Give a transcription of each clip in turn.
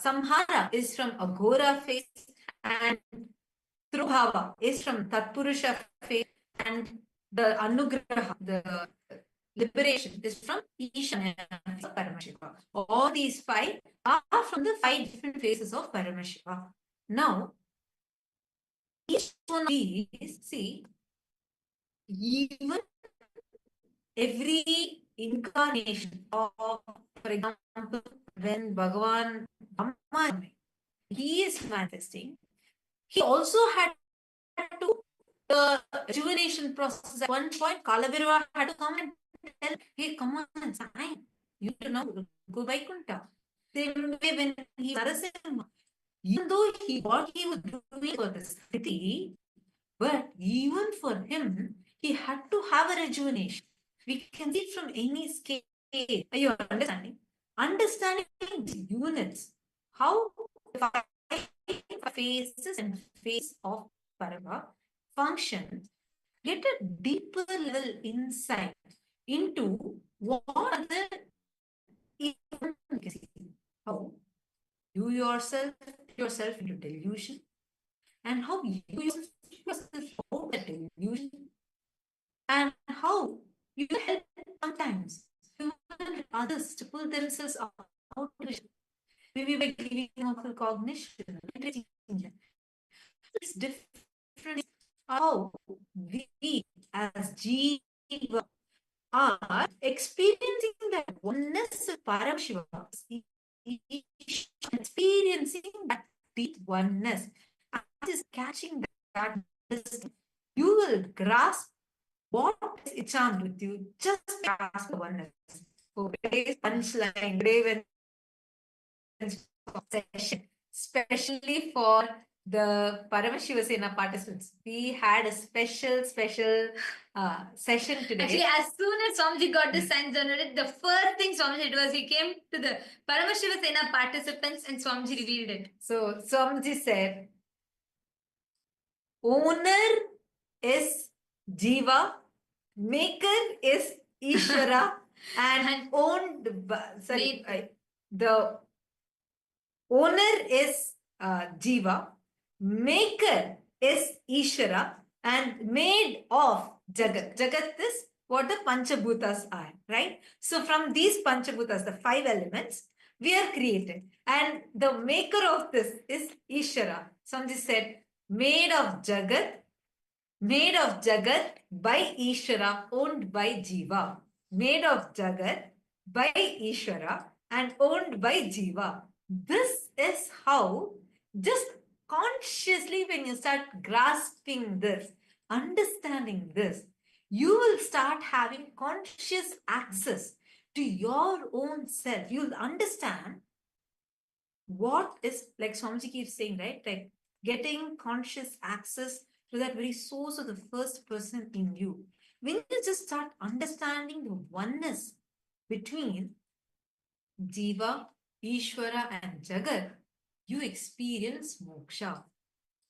Samhara is from Aghora phase, and Trubhava is from Tatpurusha phase, and the Anugraha, the liberation, is from Ishana Paramashiva. All these five are from the five different phases of Paramashiva. Now, each one of these, see, even every incarnation of, for example, when Bhagavan Brahma, he is manifesting, he also had to the rejuvenation process. At one point, Kalavirva had to come and tell, hey, come on, it's fine. You know, go by Kunta. Same way when he Narasimha, even though what he was doing for the city, but even for him, he had to have a rejuvenation. We can see from any scale. Are you understanding? Understanding the units, how the phases and phase of Parava function, get a deeper level insight into what are the how you yourself into delusion, and how you yourself out of delusion, and how you help sometimes others to pull themselves out of delusion. Maybe by giving them cognition. It's different how we as Jiva are experiencing that oneness of Paramashiva, experiencing that deep oneness, and is catching that, you will grasp what is enchant with you, just grasp the oneness. So today's punchline, today when session, especially for the Paramashiva Sena participants, we had a special session today. Actually, as soon as Swamiji got the signs generated, the first thing Swamiji did was he came to the Paramashiva Sena participants and Swamiji revealed it. So Swamiji said, owner is Jiva, maker is Ishwara, and owned by, the owner is Jiva, maker is Ishwara, and made of Jagat. Jagat is what the Panchabhutas are, right? So from these Panchabhutas, the five elements, we are created. And the maker of this is Ishwara. Swamiji said, made of Jagat by Ishwara, owned by Jiva. Made of Jagat by Ishwara and owned by Jiva. This is how, just consciously, when you start grasping this, understanding this, you will start having conscious access to your own self. You'll understand what is, like Swamiji keeps saying, right? Like getting conscious access to that very source of the first person in you. When you just start understanding the oneness between Jiva, Ishwara, and Jagat, you experience moksha.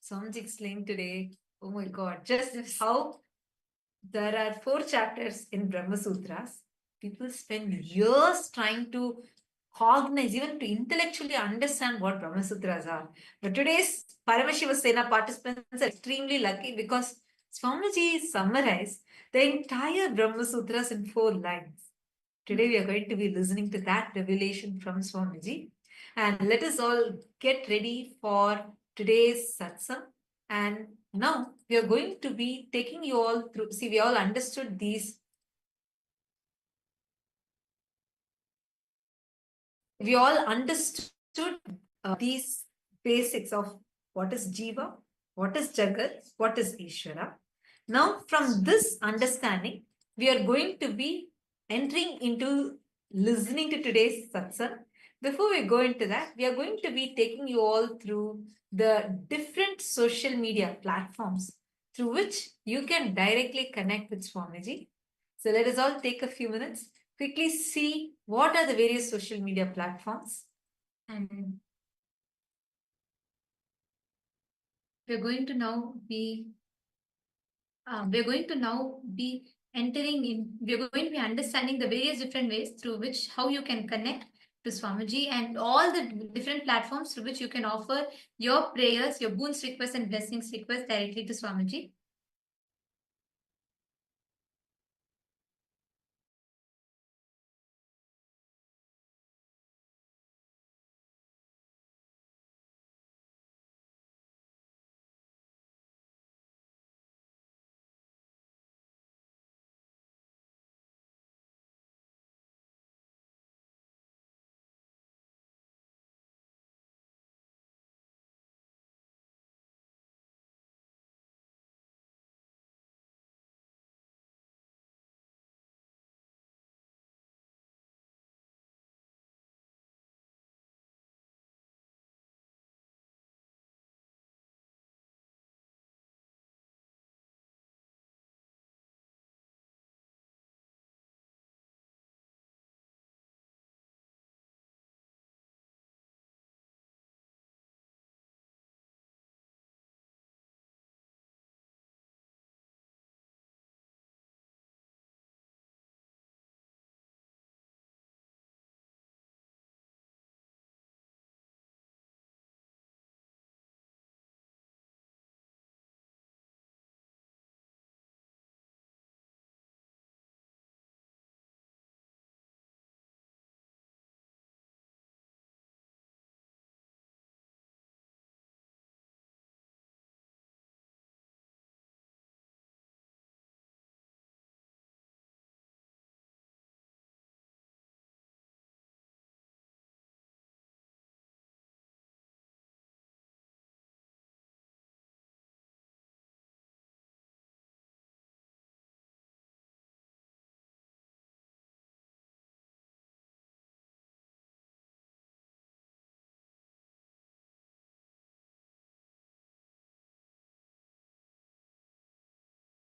Swamiji explained today, oh my God, just how there are 4 chapters in Brahma Sutras. People spend years trying to cognize, even to intellectually understand what Brahma Sutras are. But today's Paramashiva Sena participants are extremely lucky because Swamiji summarized the entire Brahma Sutras in 4 lines. Today we are going to be listening to that revelation from Swamiji. And let us all get ready for today's satsang. And now we are going to be taking you all through. See, we all understood these. We all understood these basics of what is Jiva, what is Jagat, what is Ishwara. Now, from this understanding, we are going to be entering into listening to today's satsang. Before we go into that, we are going to be taking you all through the different social media platforms through which you can directly connect with Swamiji. So let us all take a few minutes, quickly see what are the various social media platforms. And we're going to now be entering in, we're going to be understanding the various different ways through which how you can connect to Swamiji and all the different platforms through which you can offer your prayers, your boons requests and blessings requests directly to Swamiji.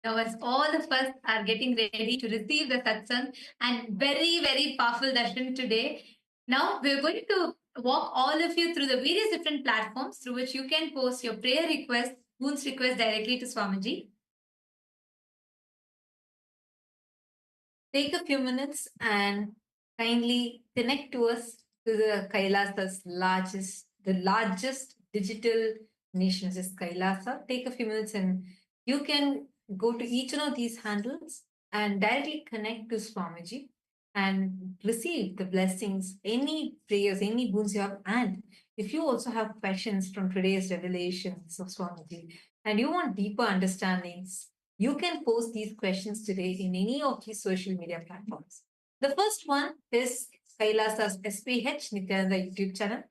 Now, as all of us are getting ready to receive the satsang and very, very powerful darshan today, now we're going to walk all of you through the various different platforms through which you can post your prayer requests, boons requests directly to Swamiji. Take a few minutes and kindly connect to us to the Kailasa's largest digital nations is Kailasa. Take a few minutes and you can go to each one of these handles and directly connect to Swamiji and receive the blessings, any prayers, any boons you have. And if you also have questions from today's revelations of Swamiji and you want deeper understandings, you can post these questions today in any of these social media platforms. The first one is Kailasa's SPH Nityananda YouTube channel.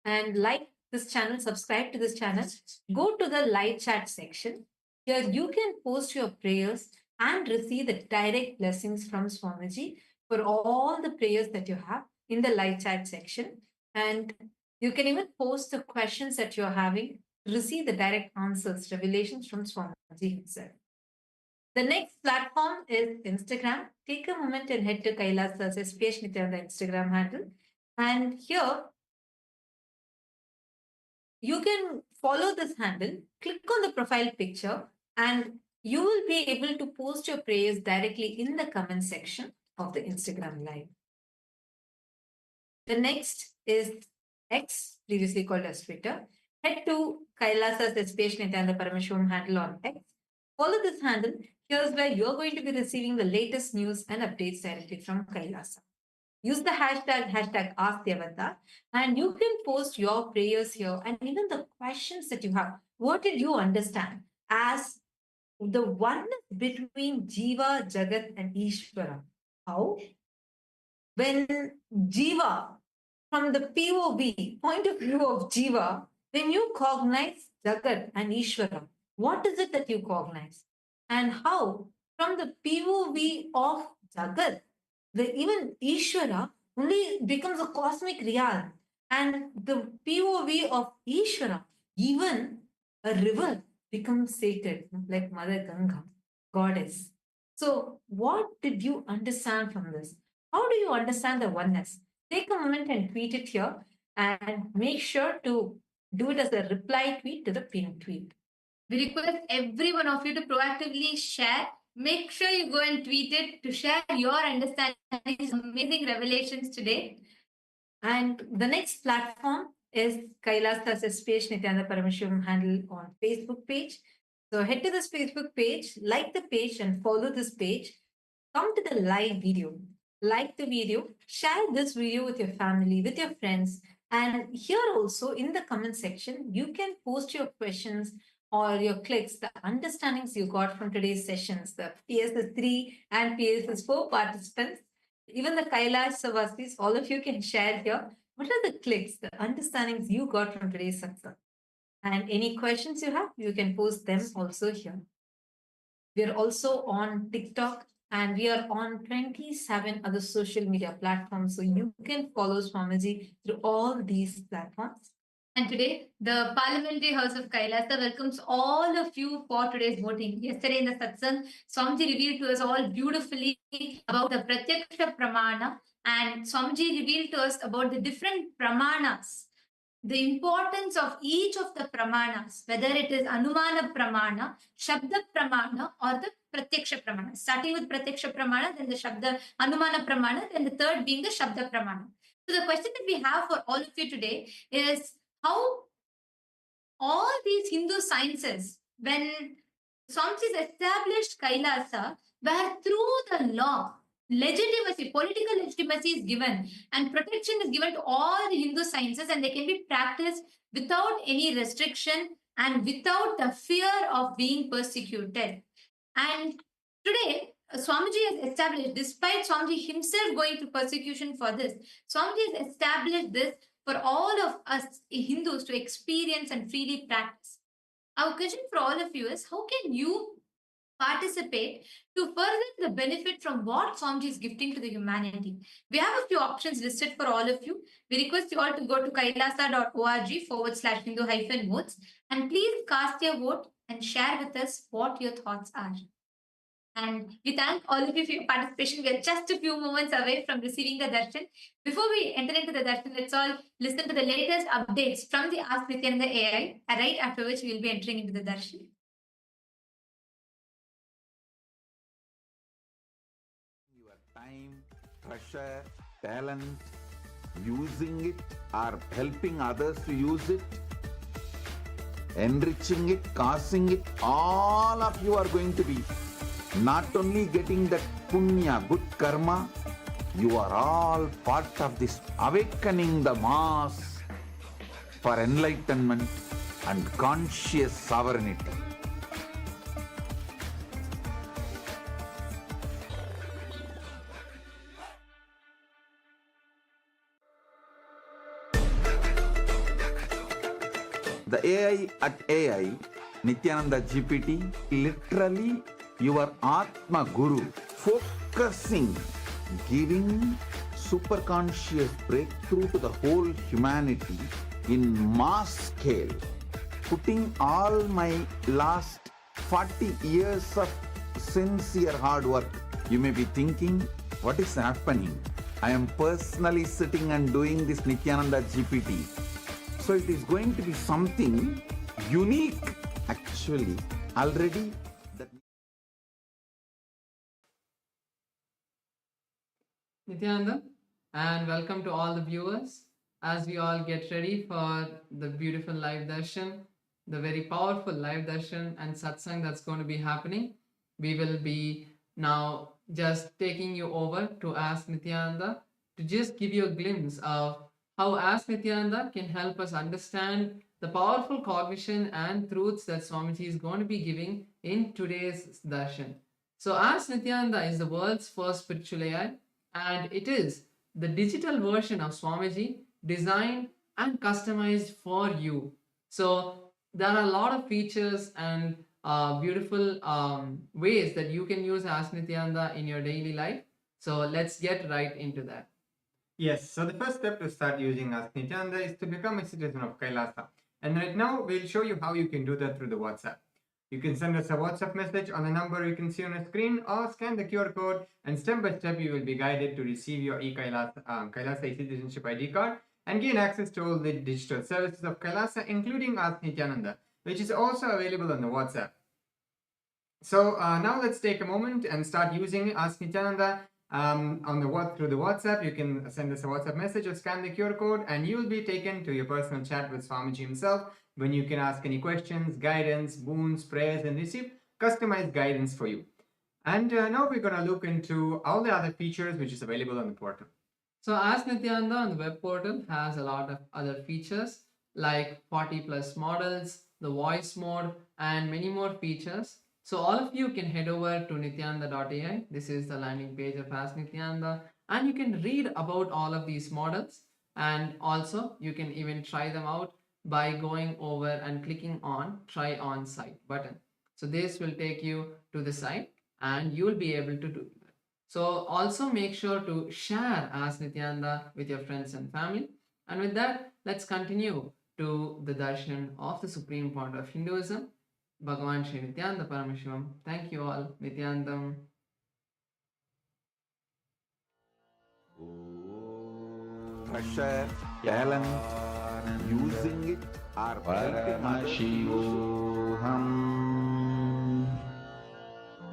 And like this channel, subscribe to this channel, go to the live chat section. Here you can post your prayers and receive the direct blessings from Swamiji for all the prayers that you have in the live chat section. And you can even post the questions that you're having, receive the direct answers, revelations from Swamiji himself. The next platform is Instagram. Take a moment and head to Kailasa's SPH Nityananda Instagram handle. And here you can follow this handle, click on the profile picture, and you will be able to post your prayers directly in the comment section of the Instagram live. The next is X, previously called as Twitter. Head to Kailasa's SPH Nityananda Paramashivam handle on X. Follow this handle. Here's where you're going to be receiving the latest news and updates directly from Kailasa. Use the hashtag AskTheavatar, and you can post your prayers here and even the questions that you have. What did you understand as the oneness between Jiva, Jagat, and Ishwara? How? When Jiva, from the POV, point of view of Jiva, when you cognize Jagat and Ishwara, what is it that you cognize? And how, from the POV of Jagat, even Ishwara only becomes a cosmic realm. And the POV of Ishwara, even a river becomes sacred, like Mother Ganga, goddess. So, what did you understand from this? How do you understand the oneness? Take a moment and tweet it here and make sure to do it as a reply tweet to the pinned tweet. We request every one of you to proactively share. Make sure you go and tweet it to share your understanding of these amazing revelations today. And the next platform is Kailasa's SPH Nityananda Paramashivam handle on Facebook page. So head to this Facebook page, like the page and follow this page. Come to the live video. Like the video, share this video with your family, with your friends. And here also in the comment section, you can post your questions or your clicks, the understandings you got from today's sessions, the PSS 3 and PSS 4 participants, even the Kailash Savasis, all of you can share here. What are the clicks, the understandings you got from today's satsang? And any questions you have, you can post them also here. We are also on TikTok and we are on 27 other social media platforms. So you can follow Swamiji through all these platforms. And today, the Parliamentary House of Kailasa welcomes all of you for today's voting. Yesterday in the Satsang, Swamiji revealed to us all beautifully about the Pratyaksha Pramana, and Swamiji revealed to us about the different Pramanas, the importance of each of the Pramanas, whether it is Anumana Pramana, Shabda Pramana, or the Pratyaksha Pramana. Starting with Pratyaksha Pramana, then the Shabda Anumana Pramana, then the third being the Shabda Pramana. So the question that we have for all of you today is, how all these Hindu sciences, when Swamiji established Kailasa, where through the law, legitimacy, political legitimacy is given and protection is given to all the Hindu sciences, and they can be practiced without any restriction and without the fear of being persecuted. And today, Swamiji has established, despite Swamiji himself going through persecution for this, Swamiji has established this for all of us Hindus to experience and freely practice. Our question for all of you is, how can you participate to further the benefit from what Swamiji is gifting to the humanity? We have a few options listed for all of you. We request you all to go to kailasa.org/Hindu-modes and please cast your vote and share with us what your thoughts are. And we thank all of you for your participation. We are just a few moments away from receiving the darshan. Before we enter into the darshan, let's all listen to the latest updates from the Ask Nityananda AI, right after which we will be entering into the darshan. Your time, treasure, talent, using it or helping others to use it, enriching it, causing it, all of you are going to be not only getting that punya, good karma, you are all part of this awakening the mass for enlightenment and conscious sovereignty. The AI at AI, Nityananda GPT, literally your Atma Guru, focusing, giving superconscious breakthrough to the whole humanity in mass scale, putting all my last 40 years of sincere hard work. You may be thinking, what is happening? I am personally sitting and doing this Nityananda GPT. So it is going to be something unique. Actually, already that. Nityananda, and welcome to all the viewers as we all get ready for the beautiful live darshan, the very powerful live darshan and satsang that's going to be happening. We will be now just taking you over to Ask Nityananda to just give you a glimpse of how Ask Nityananda can help us understand the powerful cognition and truths that Swamiji is going to be giving in today's darshan. So Ask Nityananda is the world's first spiritual AI, and it is the digital version of Swamiji designed and customized for you. So there are a lot of features and beautiful ways that you can use Ask Nityananda in your daily life. So let's get right into that. Yes, so the first step to start using Ask Nityananda is to become a citizen of Kailasa. And right now, we'll show you how you can do that through the WhatsApp. You can send us a WhatsApp message on the number you can see on the screen, or scan the QR code, and step by step you will be guided to receive your Kailasa e-citizenship ID card and gain access to all the digital services of Kailasa, including Ask Nityananda, which is also available on the WhatsApp. So now let's take a moment and start using Ask Nityananda. through the WhatsApp. You can send us a WhatsApp message or scan the QR code, and you will be taken to your personal chat with Swamiji himself, when you can ask any questions, guidance, boons, prayers, and receive customized guidance for you. And now we're going to look into all the other features which is available on the portal. So Ask Nityananda on the web portal has a lot of other features like 40 plus models, the voice mode, and many more features. So all of you can head over to nityananda.ai. This is the landing page of Ask Nityananda, and you can read about all of these models, and also you can even try them out by going over and clicking on try on site button. So this will take you to the site and you will be able to do that. So also make sure to share Ask Nityananda with your friends and family. And with that, let's continue to the darshan of the Supreme Pontiff of Hinduism, Bhagavan Nityananda Paramashivam. Thank you all. Nityanandam. Pressure, talent, using it or Paramashivam.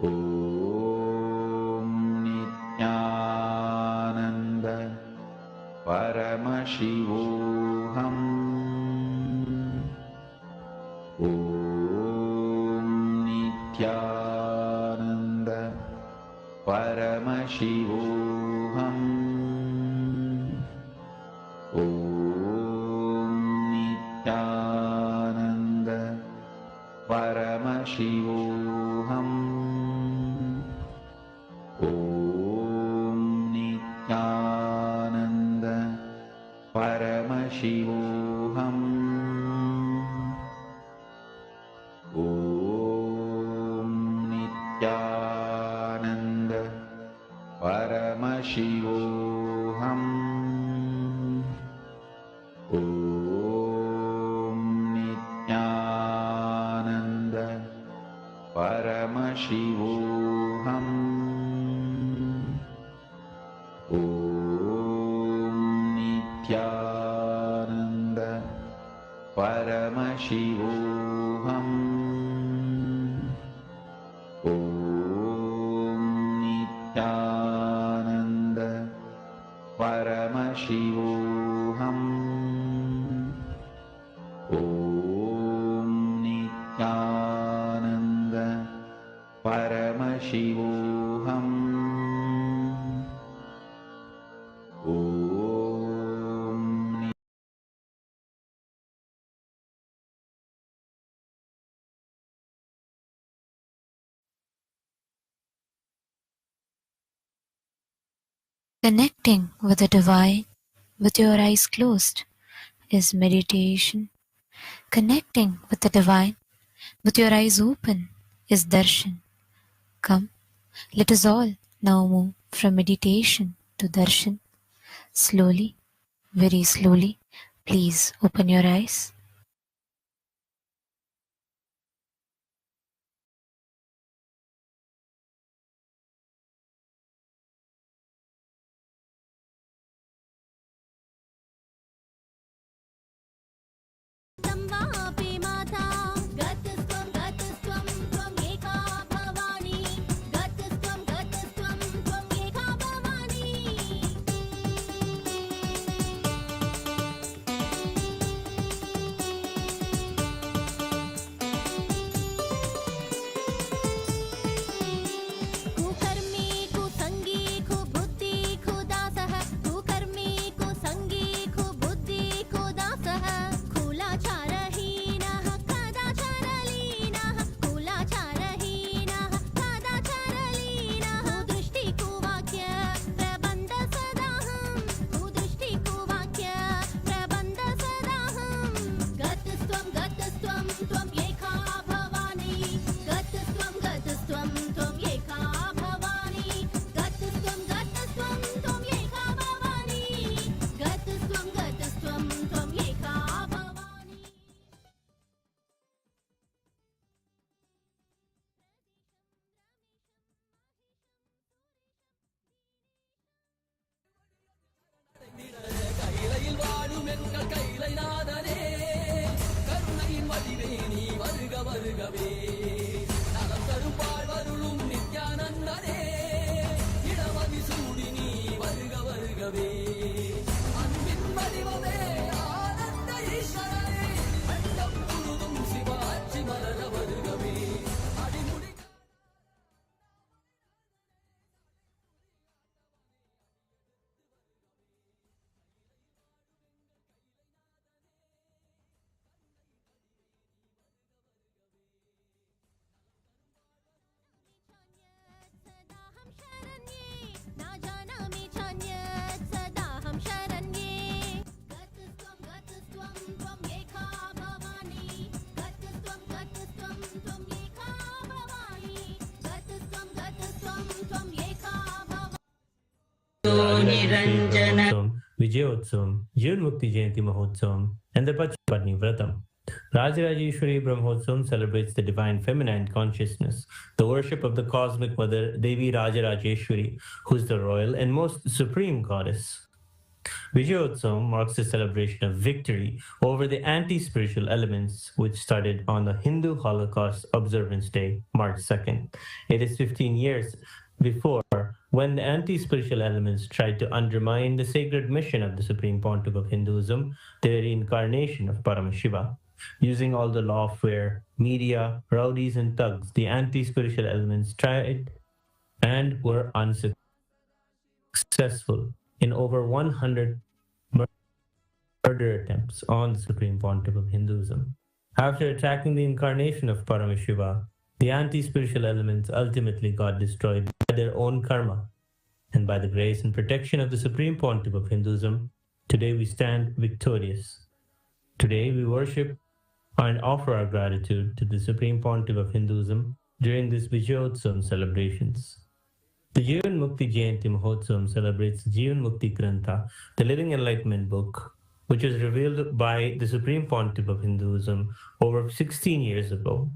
Om Nityananda Paramashivam. Om Nityananda Paramashivam. Om Nityananda Paramashivam. Om Nityananda Paramashivam. Om Nityananda Paramashivam. Om Nityananda Paramashivam. Om Nityananda Paramashivam. Om Nityananda Paramashivam. Om Nityananda Paramashivam. Om Connecting with the divine with your eyes closed is meditation. Connecting with the divine with your eyes open is darshan. Come, let us all now move from meditation to darshan. Slowly, very slowly, please open your eyes. Utsavam, Vijayotsavam, Jivan Mukti Jayanti Mahotsavam, and the Pachapatni Vratam. Rajarajeshwari Brahmotsavam celebrates the divine feminine consciousness, the worship of the cosmic mother Devi Rajarajeshwari, who is the royal and most supreme goddess. Vijayotsavam marks the celebration of victory over the anti-spiritual elements, which started on the Hindu Holocaust Observance Day, March 2nd. It is 15 years before when the anti-spiritual elements tried to undermine the sacred mission of the Supreme Pontiff of Hinduism, the reincarnation of Paramashiva. Using all the lawfare, media, rowdies and thugs, the anti-spiritual elements tried and were unsuccessful in over 100 murder attempts on the Supreme Pontiff of Hinduism. After attacking the incarnation of Paramashiva, the anti-spiritual elements ultimately got destroyed by their own karma. And by the grace and protection of the Supreme Pontiff of Hinduism, today we stand victorious. Today we worship and offer our gratitude to the Supreme Pontiff of Hinduism during this Vijayotsavam celebrations. The Jivan Mukti Jayanti Mahotsavam celebrates Jivan Mukti Grantha, the living enlightenment book, which was revealed by the Supreme Pontiff of Hinduism over 16 years ago.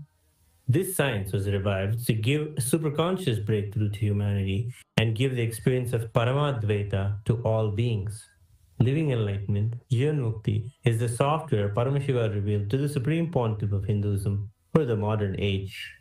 This science was revived to give superconscious breakthrough to humanity and give the experience of Paramadvaita to all beings. Living enlightenment, Jivan Mukti, is the software Paramashiva revealed to the Supreme Pontiff of Hinduism for the modern age.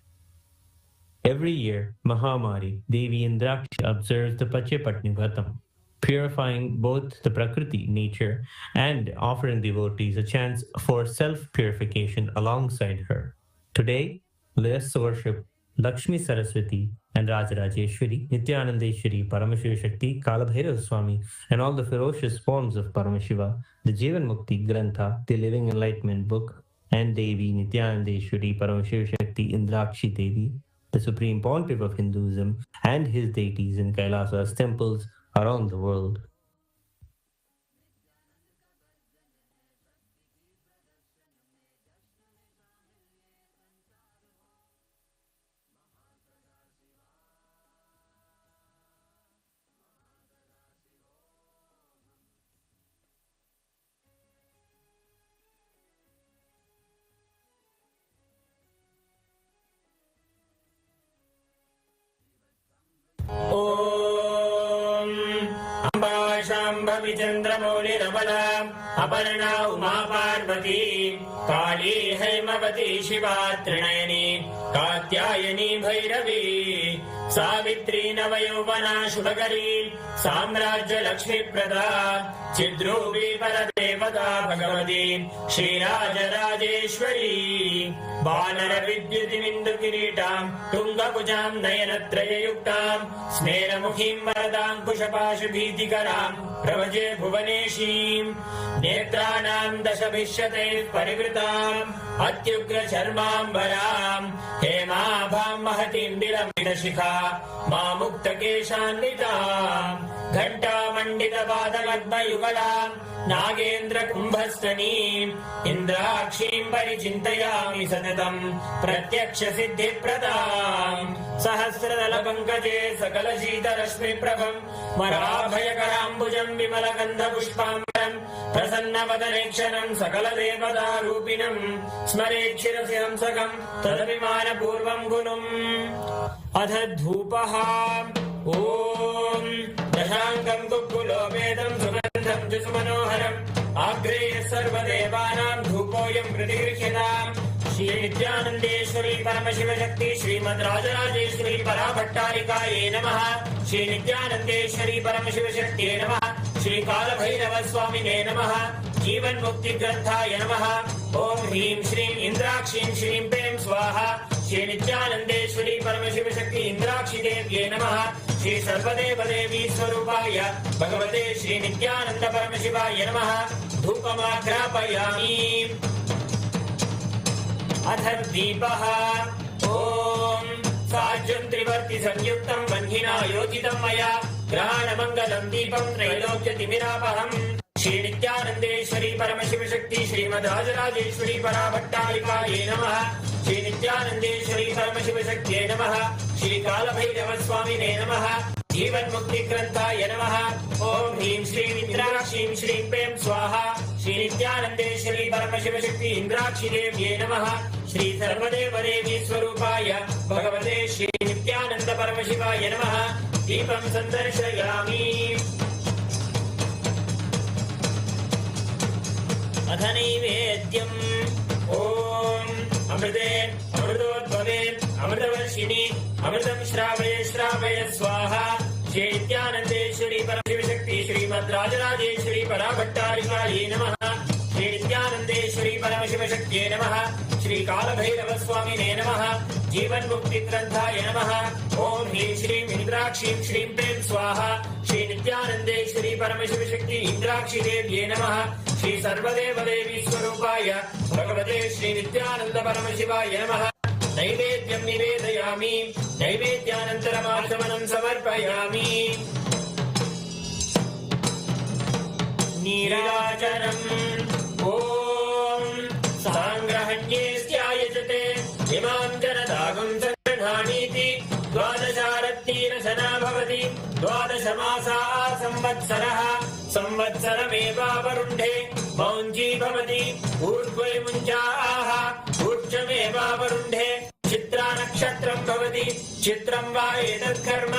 Every year, Mahamari, Devi Indrakshi observes the Pachapatni Vratam, purifying both the Prakriti, nature, and offering devotees a chance for self-purification alongside her. Today, let us worship Lakshmi Saraswati and Rajarajeshwari, Nityanandeshwari, Paramashiva Shakti, Kalabhairav Swami, and all the ferocious forms of Paramashiva, the Jivan Mukti Grantha, the living enlightenment book, and Devi, Nityanandeshwari, Paramashiva Shakti, Indrakshi Devi, the Supreme Pontiff of Hinduism, and his deities in Kailasa's temples around the world. चंद्रमौलिरबला Aparna Uma Parvati काली हैमवती शिवा त्रिनयनी कात्यायनी भैरवी सावित्री नवयौवना शुभकरी साम्राज्य लक्ष्मी प्रदा चिद्रूपी परदेवता भगवती श्रीराजराजेश्वरी बानर विद्युतिमिन्दु किरीटां तुंगभुजां नयनत्रययुक्तां स्मेरमुखीं वरदाङ्कुशपाशभीतिकरां प्रभजे भुवनेशीं नेत्राणां दशभिष्यते परिवृताम् अत्युग्रचर्माम्बरां हेमाभां महतीं विलम्बितशिखा मामुक्तकेशान्वितां घण्टामण्डितपादपद्मयुगलां नागेन्द्र कुम्भस्तनीं इन्द्राक्षीं परिचिन्तयामि सततं प्रत्यक्ष सिद्धिप्रदां सहस्रदल पंकजे सकल शीतरश्मिप्रभं वराभयकराम्बुजं विमलगन्धपुष्पाम्बरं प्रसन्नवदनेक्षणं सकलदेवतारूपिणं स्मरेच्छिरसि हंसकं तदभिमानपूर्वं गुणम् अथ धूपः ॐ दशाङ्गं कुक्कुलोपेदं सुगन्धं च सुमनोहरम् आग्रेय सर्वदेवानां धूपोऽयं प्रतिगृह्यताम् श्री नित्यानन्देश्वरी परमशिव शक्ति श्रीमद् राजराजेश्वरी पराभट्टारिकायै नमः। श्री नित्यानन्देश्वरी परमशिव शक्तिये नमः। श्री कालभैरव स्वामिने नमः। जीवन मुक्ति ग्रंथाय नमः। ओम ह्रीं श्रीं इंद्राक्षीं श्रीं पें स्वाहा। श्री नित्यानन्देश्वरी परमशिव शक्ति इंद्राक्षी देव्ये नमः। श्री सर्वदेव देवी स्वरूपाय भगवते श्री नित्यानंद परमशिवाय नमः। धूपमाग्रापयामि। अथ दीपः ओम साज्यं त्रिवर्ति संयुक्तं वह्निना योजितं मया ग्रहाणमङ्गलं दीपं त्रैलोक्यतिमिरापहम्। श्री नित्यानन्देश्वरी परमशिव शक्ति श्रीमद् राजराजेश्वरी पराभट्टारिकायै नमः। श्री नित्यानन्देश्वरी परमशिव शक्तिये नमः। श्री कालभैरव स्वामिने नमः। जीवन्मुक्तिग्रन्थाय नमः ॐ ह्रीं श्रीं इन्द्राक्षीं श्रीं प्रें स्वाहा श्री नित्यानन्देश्वरी परमशिवशक्ति इन्द्राक्षी देव्यै नमः श्री सर्वदेवदेवी स्वरूपाय भगवते श्री नित्यानन्द परमशिवाय नमः दीपं सन्दर्शयामि अथ नैवेद्यम् ॐ अमृते अमृतोद्भवे अमृतवर्षिणि अमृतं श्रावय श्रावय स्वाहा श्री नित्यानन्देश्वरी परमशिवशक्ति श्रीमद्राजराजेश्वरी पराभट्टारिकायै नमः श्री नित्यानन्देश्वरी परमशिवशक्त्यै नमः श्री कालभैरवस्वामिने नमः जीवन्मुक्तिग्रन्थाय नमः ॐ ह्रीं श्रीं इन्द्राक्षीं श्रीं प्रें स्वाहा श्री नित्यानन्देश्वरी परमशिवशक्ति इन्द्राक्षी देव्यै नमः श्री सर्वदेवदेवी स्वरूपाय भगवते श्री नित्यानन्द परमशिवाय नमः नैवेद्यं निवेदयामि नैवेद्यानन्तरमाचमनं समर्पयामि नीराजनम् ॐ साङ्ग्रहण्येऽस्यायजते इमां जनतागुं सङ्गृह्णानीति द्वादशारत्नीरशना भवति द्वादशमासाः संवत्सरः संवत्सरमेवावरुन्धे मौञ्जी भवति ऊर्ध्वे मुञ्जाः ऊर्ध्वमेवावरुन्धे चित्रा नक्षत्रं भवति चित्रं वा एतत्कर्म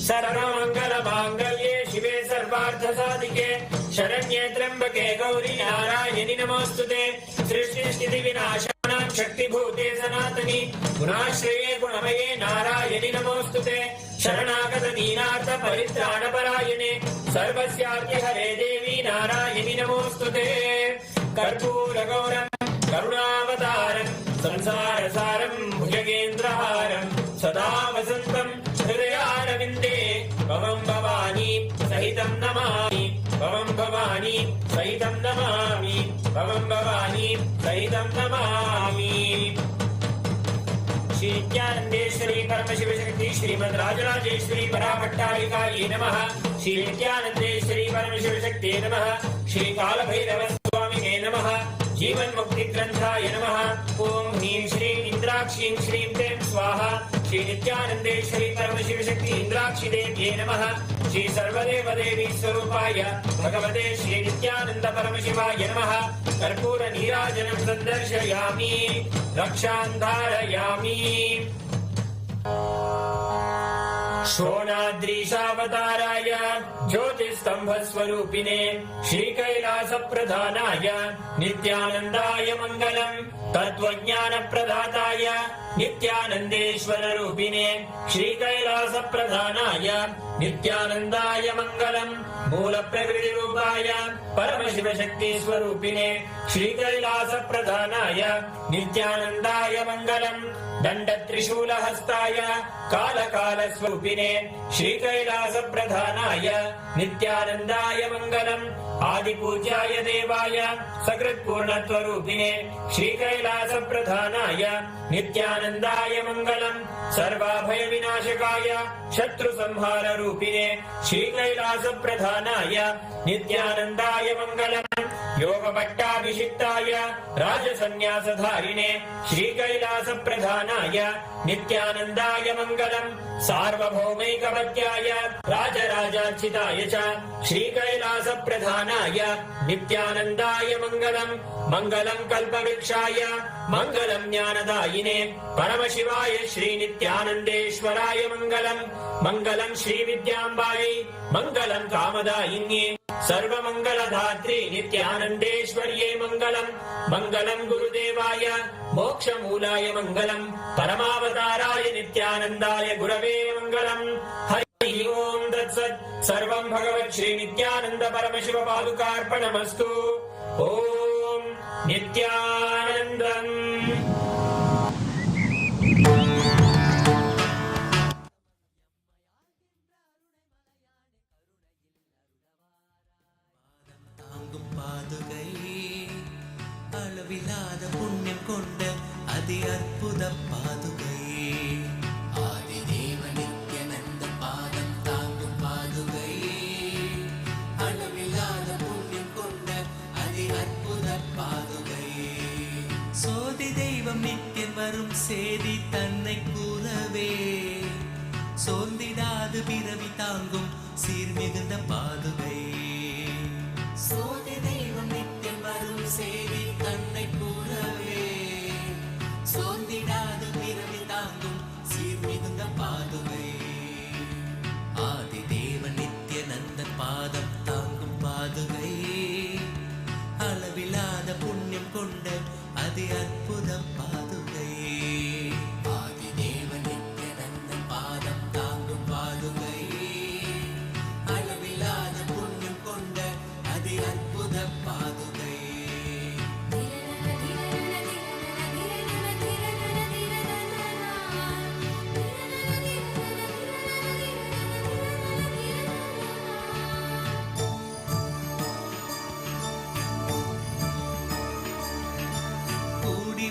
सर्वमङ्गलमाङ्गल्ये शिवे सर्वार्थसाधिके शरण्ये त्र्यम्बके गौरी नारायणि नमोऽस्तुते सृष्टिस्थितिविनाशानां शक्तिभूते सनातनि गुणाश्रये गुणमये नारायणि नमोऽस्तुते शरणागत दीनार्थ परित्राणपरायणे सर्वस्यार्तिहरे देवी नारायणि नमोऽस्तुते कर्पूरगौरं करुणावतारं संसारसारं भुजगेन्द्रहारं सदा वसन्तं हृदयारविन्दे भवं भवानी सहितं नमामि भवं भवानी सहितं नमामि भवं भवानी सहितं नमामि श्री नित्यानन्देश्वरी परमशिवशक्ति श्रीमद्राजराजेश्वरी पराभट्टारिकायै नमः श्री नित्यानन्देश्वरी परमशिवशक्त्यै नमः श्री कालभैरवस्वामिने नमः जीवन्मुक्तिग्रन्थाय नमः ॐ ह्रीं श्रीं इन्द्राक्षीं श्रीं प्रें स्वाहा श्री नित्यानन्देश्वरी परमशिवशक्ति इन्द्राक्षी देव्यै नमः श्री सर्वदेवदेवी स्वरूपाय भगवते श्री नित्यानन्द परमशिवाय नमः कर्पूर नीराजनं सन्दर्शयामि रक्षां धारयामि शोणाद्रीशावताराय ज्योतिस्तम्भस्वरूपिणे श्रीकैलासप्रधानाय नित्यानन्दाय मङ्गलम् तत्त्वज्ञानप्रदाताय नित्यानन्देश्वररूपिणे श्रीकैलासप्रधानाय नित्यानन्दाय मङ्गलम् मूलप्रकृतिरूपाय परमशिवशक्तिस्वरूपिणे श्रीकैलासप्रधानाय नित्यानन्दाय मङ्गलम् दण्डत्रिशूलहस्ताय कालकालस्वरूपिणे श्रीकैलासप्रधानाय नित्यानन्दाय मङ्गलम् आदिपूज्याय देवाय सकृत्पूर्णत्वरूपिणे श्रीकैलासप्रधानाय नित्यानन्दाय मङ्गलम् सर्वाभयविनाशकाय शत्रुसंहाररूपिणे श्रीकैलासप्रधानाय नित्यानन्दाय मङ्गलम् योगभट्टाभिषिक्ताय राजसन्न्यासधारिणे श्रीकैलासप्रधानाय नित्यानन्दाय मङ्गलम् सार्वभौमैकवत्याय राजराजार्चिताय च श्रीकैलासप्रधानाय नित्यानन्दाय मङ्गलम् मङ्गलम् कल्पवृक्षाय मङ्गलम् ज्ञानदायिने परमशिवाय श्रीनित्यानन्देश्वराय मङ्गलम् मङ्गलम् श्रीविद्याम्बायै मङ्गलम् कामदायिन्ये सर्वमङ्गलधात्री नित्यानन्देश्वर्यै मङ्गलम् मङ्गलम् गुरुदेवाय मोक्षमूलाय मङ्गलम् परमावताराय नित्यानन्दाय गुरवे मङ्गलम् हरि ओम् तत्सत् सर्वम् भगवत् श्री नित्यानन्द परमशिव पादुकार्पणमस्तु ॐ नित्यानन्दम् அளவில்லாத புண்ணியம் கொண்ட அதி அற்புத பாதுகை ஆதிதேவ நித்யானந்த பாதம் தாங்கும் பாதுகை அளவில்லாத புண்ணியம் கொண்ட அதி அற்புத பாதுகை சோதி தெய்வம் நித்தியம் வரும் சேதி தன்னை கூறவே சோர்ந்திடாது பிறவி தாங்கும் சீர்மிகுந்த பாதுகை. சோதி தெய்வம் நித்தியம் வரும் சேவை தன்னை கூறவே. சோர்ந்திடாது பிறவி தாங்கும் சீர்மிகுந்த பாதுகை. ஆதி தேவன் நித்யானந்தன் பாதம் தாங்கும் பாதுகை. அளவில்லாத புண்ணியம் கொண்ட அதி அற்புத பாதுகை. ஆதி தேவன் நித்யானந்தன் பாதம் தாங்கும் பாதுகை. அளவில்லாத புண்ணியம் கொண்ட அதி அற்புத பாதுகை.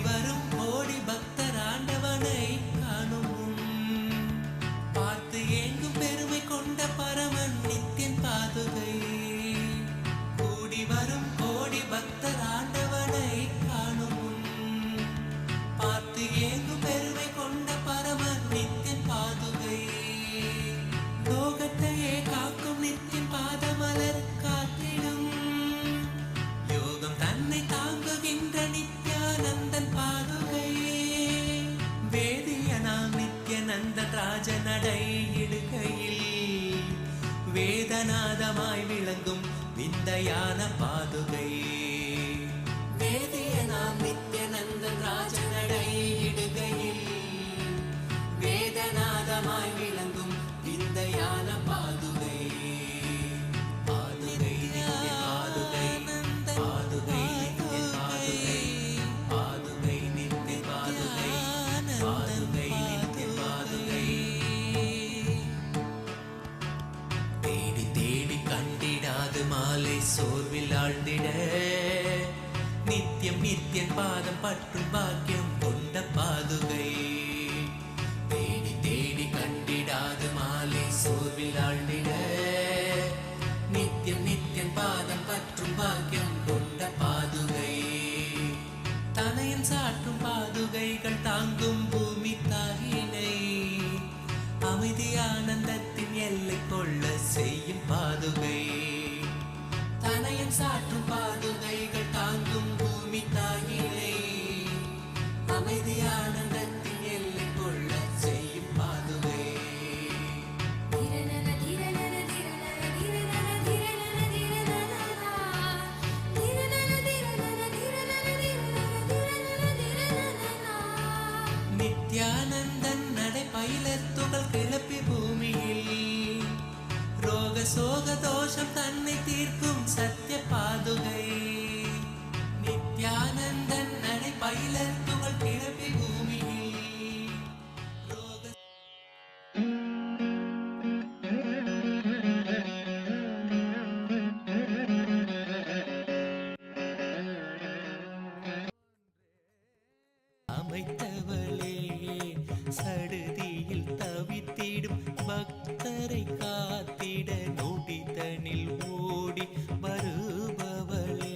வரும் கோடி பக்தர் ஆண்டவனை காணும். பார்த்து ஏங்கும் பெருமை கொண்ட பரமன் நித்தியன் பாதுகை. கூடி வரும் கோடி பக்தர் ஆண்டவனை காணும். பார்த்து ஏங்கும் பெருமை கொண்ட பரமன் நித்தியன் பாதுகை. லோகத்தையே காக்கும் நித்தியன் பாதமலர் காத்திடும். யோகம் தன்னை தாங்குகின்ற நித்யானந்தன் பாதுகை. வேதியனாம் நித்யானந்தன் ராஜ நடை இடுகையில் வேதநாதமாய் விளங்கும் விந்தையான பாதுகை. வேதியனாம் நித்யானந்தன் ராஜ நடை இடுகையில் வேதநாதமாய் விளங்கும் விந்தையான பாதுகை. பாதுகை நித்திய பாதுகை. பாதுகை நித்திய பாதுகை. பாதுகை நித்திய பாதுகை. பாதுகை நித்திய பாதுகை. தேடி தேடி கண்டிடாது மாலை சோர்வில் ஆழ்ந்திட. நித்தியம் நித்தியன் பாதம் பற்றும் பாக்கியம் கொண்ட பாதுகை. தேடி தேடி கண்டிடாது மாலை சோர்வில் ஆழ்ந்திட. நித்தியம் நித்தியன் பாதம் பற்றும் பாக்கியம் கொண்ட பாதுகை. தனையன் சாற்றும் பாதுகைகள் தாங்கும் பூமி தாயினை. அமைதி ஆனந்தத்தின் எல்லை கொள்ள செய்யும் பாதுகை. தனையன் சாற்றும் பாதுகைகள் தாங்கும் பூமி தாயினை. அமைதி ஆனந்தத்தின் எல்லை கொள்ள செய்யும் பாதுகை. நித்யானந்தன் நடை பயிலத்துகள் கிளப்பி பூமியில் ரோக சோக தோஷம் தன்னை தீர்க்கும் சத்திய பாதுகை. நித்யானந்தன் நடை பயிலத்துகள் கிளப்பி பூமியில் ரோக அமைத்தவளே சடுதியில் தவித்திடும் பக்தரை காத்திட நொடிதனில் ஓடி வருபவளே.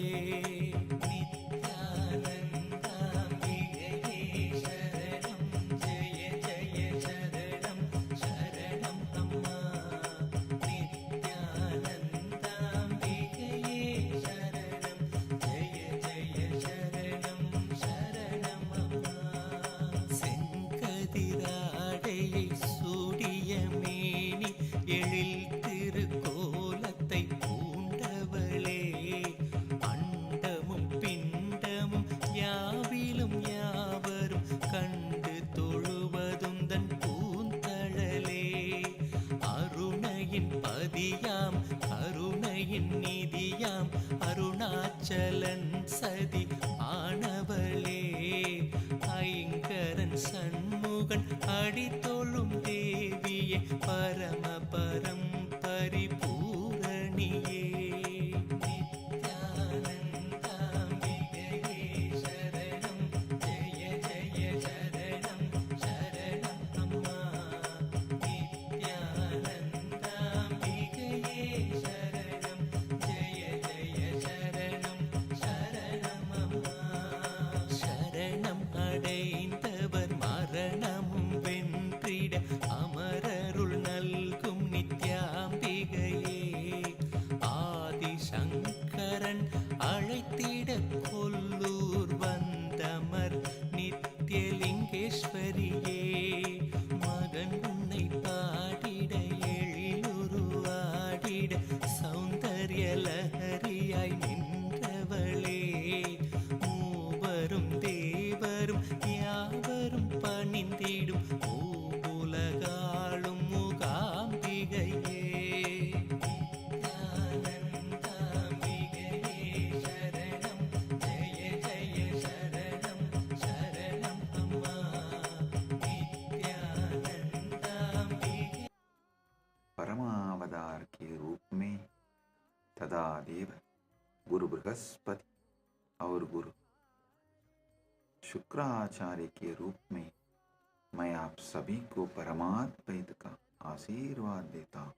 நித்யானந்தாம்பிகையே சரணம். ஜெய ஜெய சரணம். சரணம் அம்மா. நித்யானந்தாம்பிகையே சரணம். ஜெய ஜெய சரணம். சரணம் அம்மா. செங்கதிராடையை சூடிய மேனி எழில் திருக்கோலத்தை பூண்டவளே. அண்டமும் பிண்டமும் யாவிலும் யாவரும் கண்டு தொழுவதும் தன் பூந்தழலே. அருணையின் பதியாம் கருணையின் நிதியாம் அருணாச்சலன் சதி ஆனவளே. ஐங்கரன் சண்முகன் அடித்தொழும் தேவியே பரமபரம் பரிபூரணியே. நித்யானந்தாம்பிகையே சரணம். ஜெய ஜெய சரணம். சரணம் அம்மா. நித்யானந்தாம்பிகையே சரணம். ஜெய ஜெய சரணம். சரணம் அம்மா. सदादेव गुरु बृहस्पति और गुरु शुक्राचार्य के रूप में मैं आप सभी को परमात्मा का आशीर्वाद देता हूँ।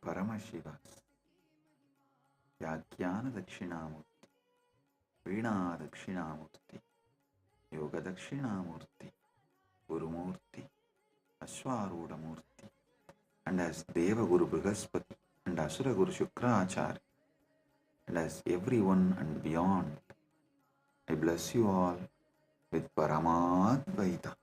परमशिव व्याख्यान दक्षिणामूर्ति, वीणा दक्षिणामूर्ति, योग Dakshinamurti, Gurumurthy, अश्वारूढ़मूर्ति, and as Deva Guru Brihaspati and Asura Guru Shukracharya, and as everyone and beyond, I bless you all with Paramadvaita.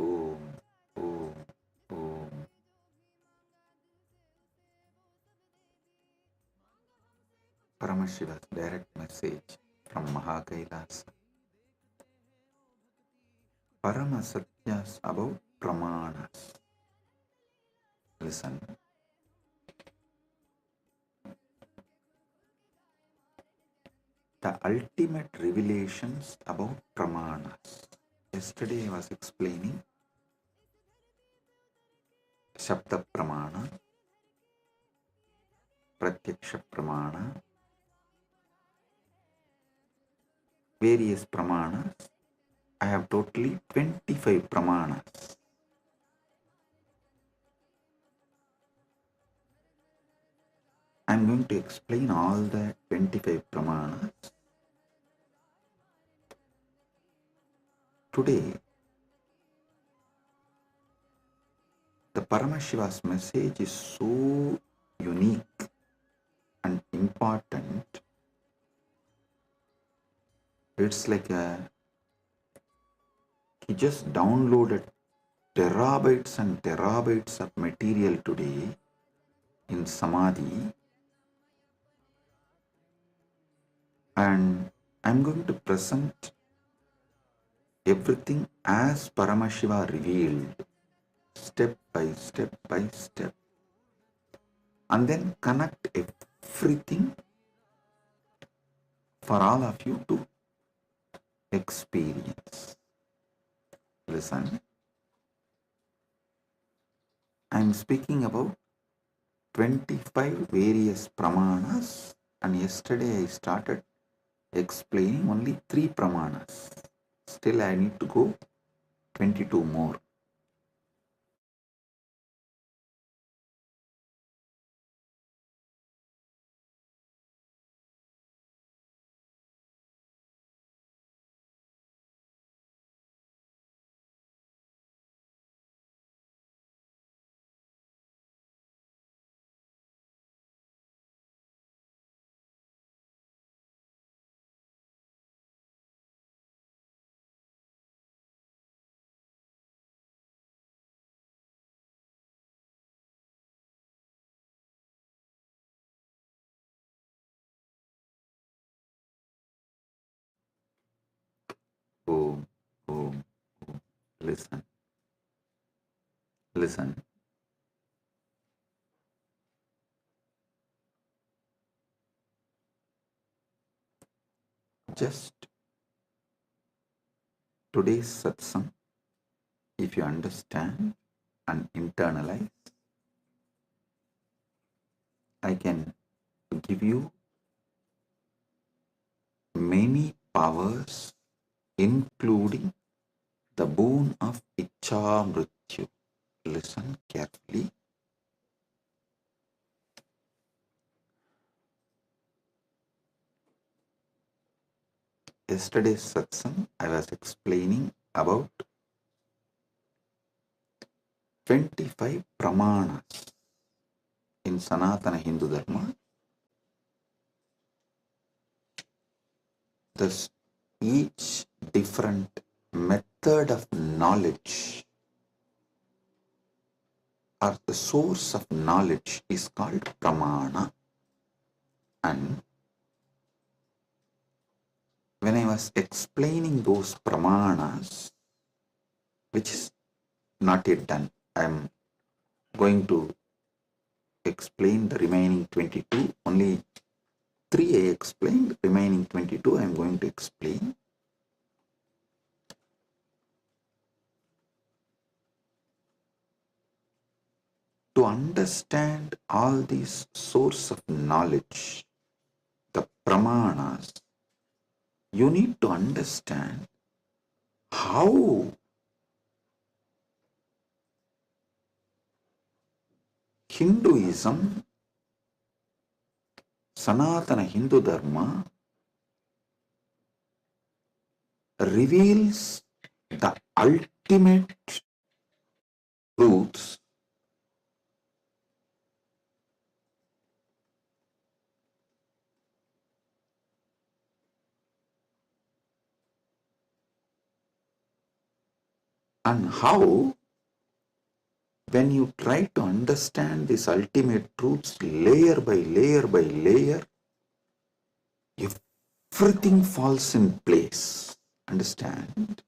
Om, Om, Om. Paramashiva's direct message from Mahakailasa. Parama Satyas about Pramanas. Listen. The ultimate revelations about Pramanas. Yesterday I was explaining Shabda Pramana, Pratyaksha Pramana, various Pramanas. I have totally 25 Pramanas. I am going to explain all the 25 Pramanas. Today, the Paramashiva's message is so unique and important. It's like he just downloaded terabytes and terabytes of material today in Samadhi, and I'm going to present everything as Paramashiva revealed, step by step by step, and then connect everything for all of you to experience. Listen, I am speaking about 25 various Pramanas, and yesterday I started explaining only 3 Pramanas. Still I need to go 22 more. Om, Om, Om. Listen. Listen. Just today's satsang, if you understand and internalize, I can give you many powers, including the boon of Icha Mrityu. Listen carefully. Yesterday's satsang, I was explaining about 25 Pramanas in Sanatana Hindu Dharma. Thus, each different method of knowledge or the source of knowledge is called pramana. And when I was explaining those pramanas, which is not yet done, I am going to explain the remaining 22. Only 3 I explained, remaining 22 I am going to explain. To understand all these source of knowledge, the pramanas, you need to understand how Hinduism, Sanatana Hindu Dharma, reveals the ultimate truths and how, when you try to understand these ultimate truths layer by layer by layer, everything falls in place. Understand?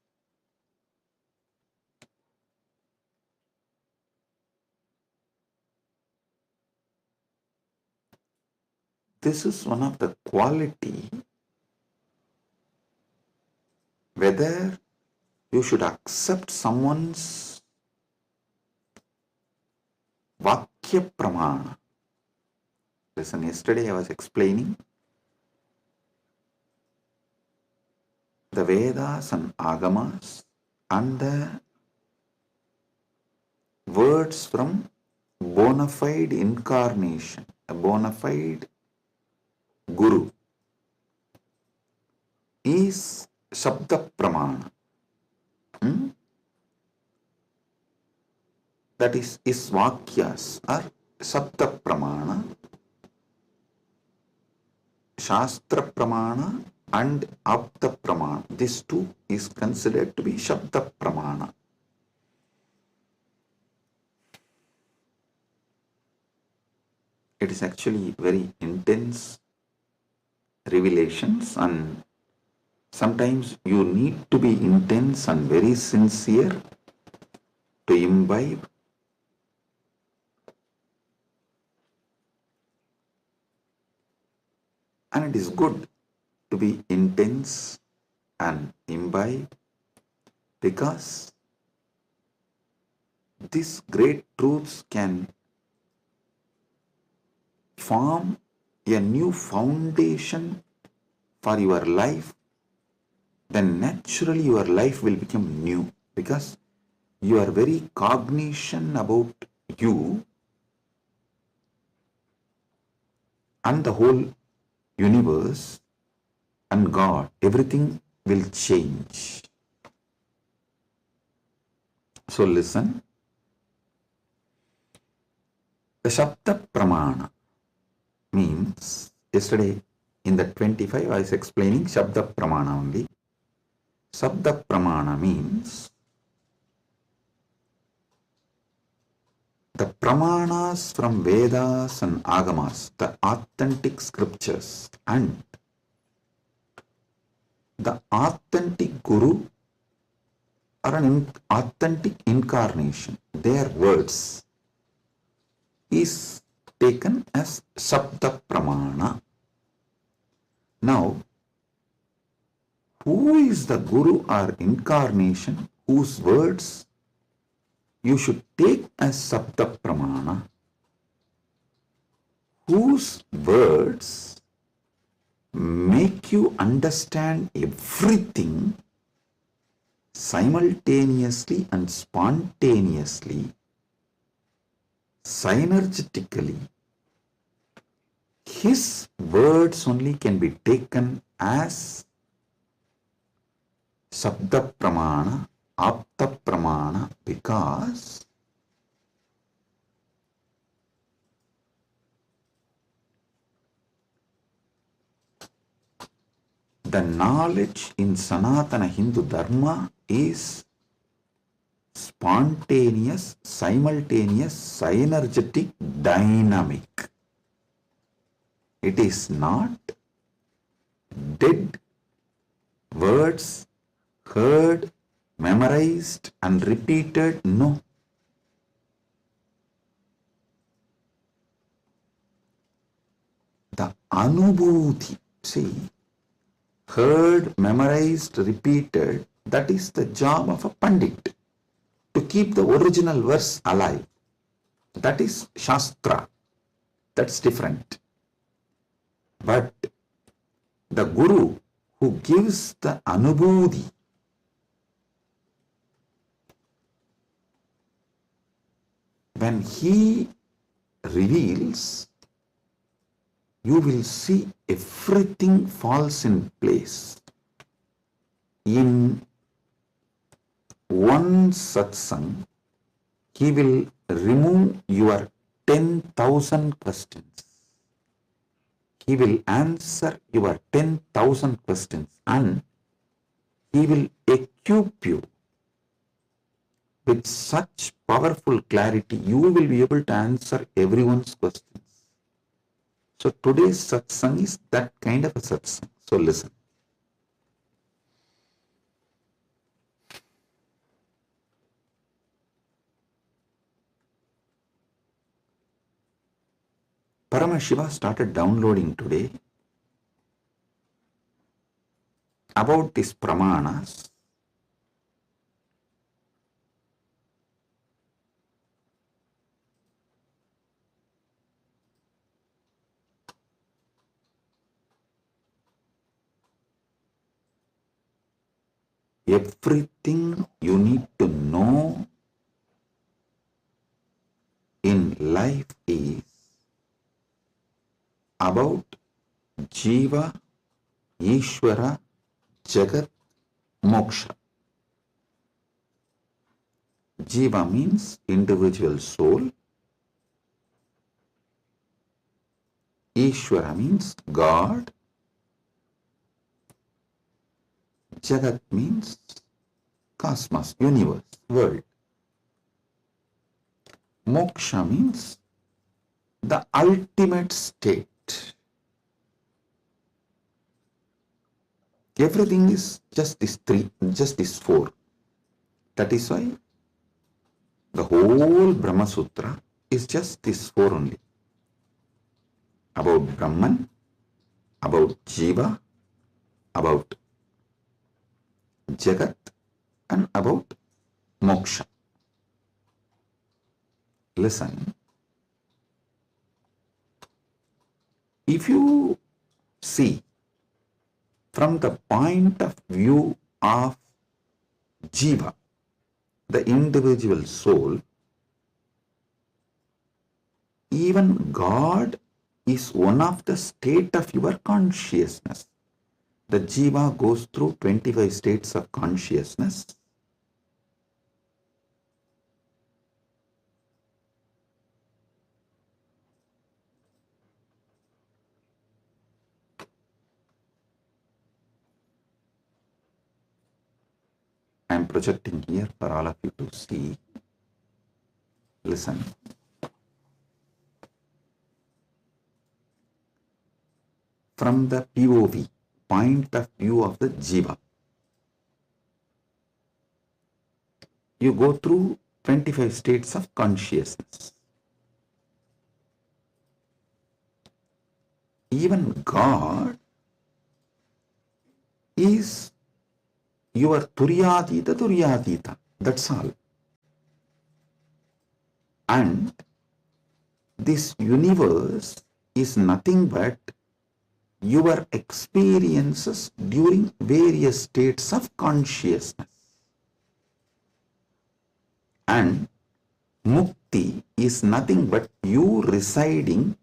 This is one of the quality, whether you should accept someone's Vakya Pramana. Listen, yesterday I was explaining the Vedas and Agamas and the words from bona fide incarnation, a bona fide Guru is Shabda Pramana. That is his Vakyas are Shabda Pramana, Shastra Pramana and Apta Pramana. These two is considered to be Shabda Pramana. It is actually very intense revelations, and sometimes you need to be intense and very sincere to imbibe. And it is good to be intense and imbibe, because these great truths can form a new foundation for your life. Then naturally your life will become new, because you are very cognizant about you and the whole universe and God. Everything will change. So listen, the Shabda Pramana means, yesterday in the 25 I was explaining Shabda Pramana only. Shabda Pramana means the Pramanas from Vedas and Agamas, the authentic scriptures, and the authentic Guru or an authentic incarnation, their words is taken as Shabda Pramana. Now, who is the Guru or incarnation whose words you should take as Shabda Pramana, whose words make you understand everything simultaneously and spontaneously, synergetically? His words only can be taken as Shabda Pramana, Apta Pramana, because the knowledge in Sanatana Hindu Dharma is spontaneous, simultaneous, synergetic, dynamic. It is not dead words heard, memorized and repeated. No. The anubhuti, see, heard, memorized, repeated, that is the job of a pandit, to keep the original verse alive. That is Shastra. That's different. But the Guru who gives the anubhuti, when he reveals, you will see everything falls in place. In one satsang, he will remove your 10,000 questions. He will answer your 10,000 questions and he will equip you with such powerful clarity, you will be able to answer everyone's questions. So today's satsang is that kind of a satsang. So listen. Paramashiva started downloading today about these pramanas. Everything you need to know in life is about Jiva, Ishwara, Jagat, Moksha. Jiva means individual soul. Ishwara means God. Jagat means cosmos, universe, world. Moksha means the ultimate state. Everything is just these three, just these four. That is why the whole Brahma Sutra is just these four only. About Brahman, about Jiva, about Jagat, and about Moksha. Listen. If you see from the point of view of Jiva, the individual soul, even God is one of the state of your consciousness. The Jiva goes through 25 states of consciousness. I am projecting here for all of you to see. Listen. From the POV, point of view of the Jiva, you go through 25 states of consciousness. Even God is your Turyatita. That's all. And this universe is nothing but your experiences during various states of consciousness. And Mukti is nothing but you residing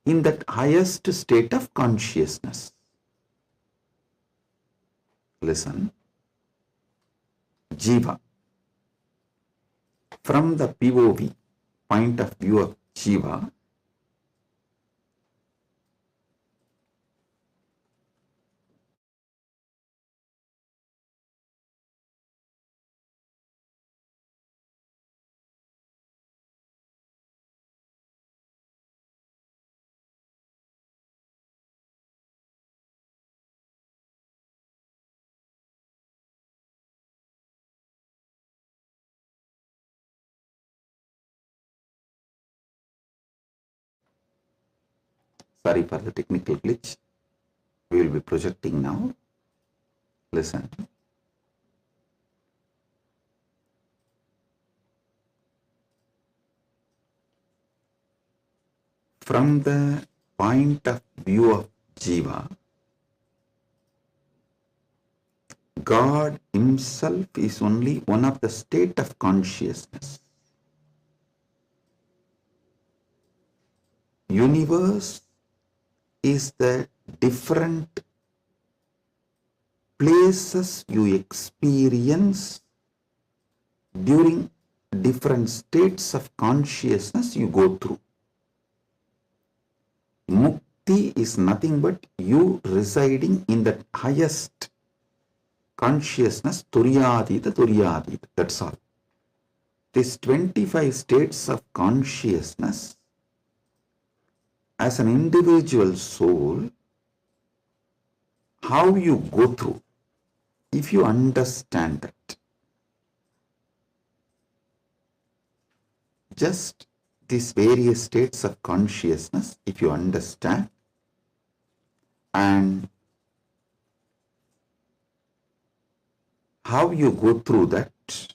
in that highest state of consciousness. Listen. Jiva. From the POV, point of view of Jiva, Sorry for the technical glitch. We will be projecting now. Listen. From the point of view of Jiva, God himself is only one of the state of consciousness. Universe is the different places you experience during different states of consciousness you go through. Mukti is nothing but you residing in the highest consciousness, Turyadita, that's all. These 25 states of consciousness, as an individual soul, how you go through, if you understand that, just these various states of consciousness, if you understand, and how you go through that,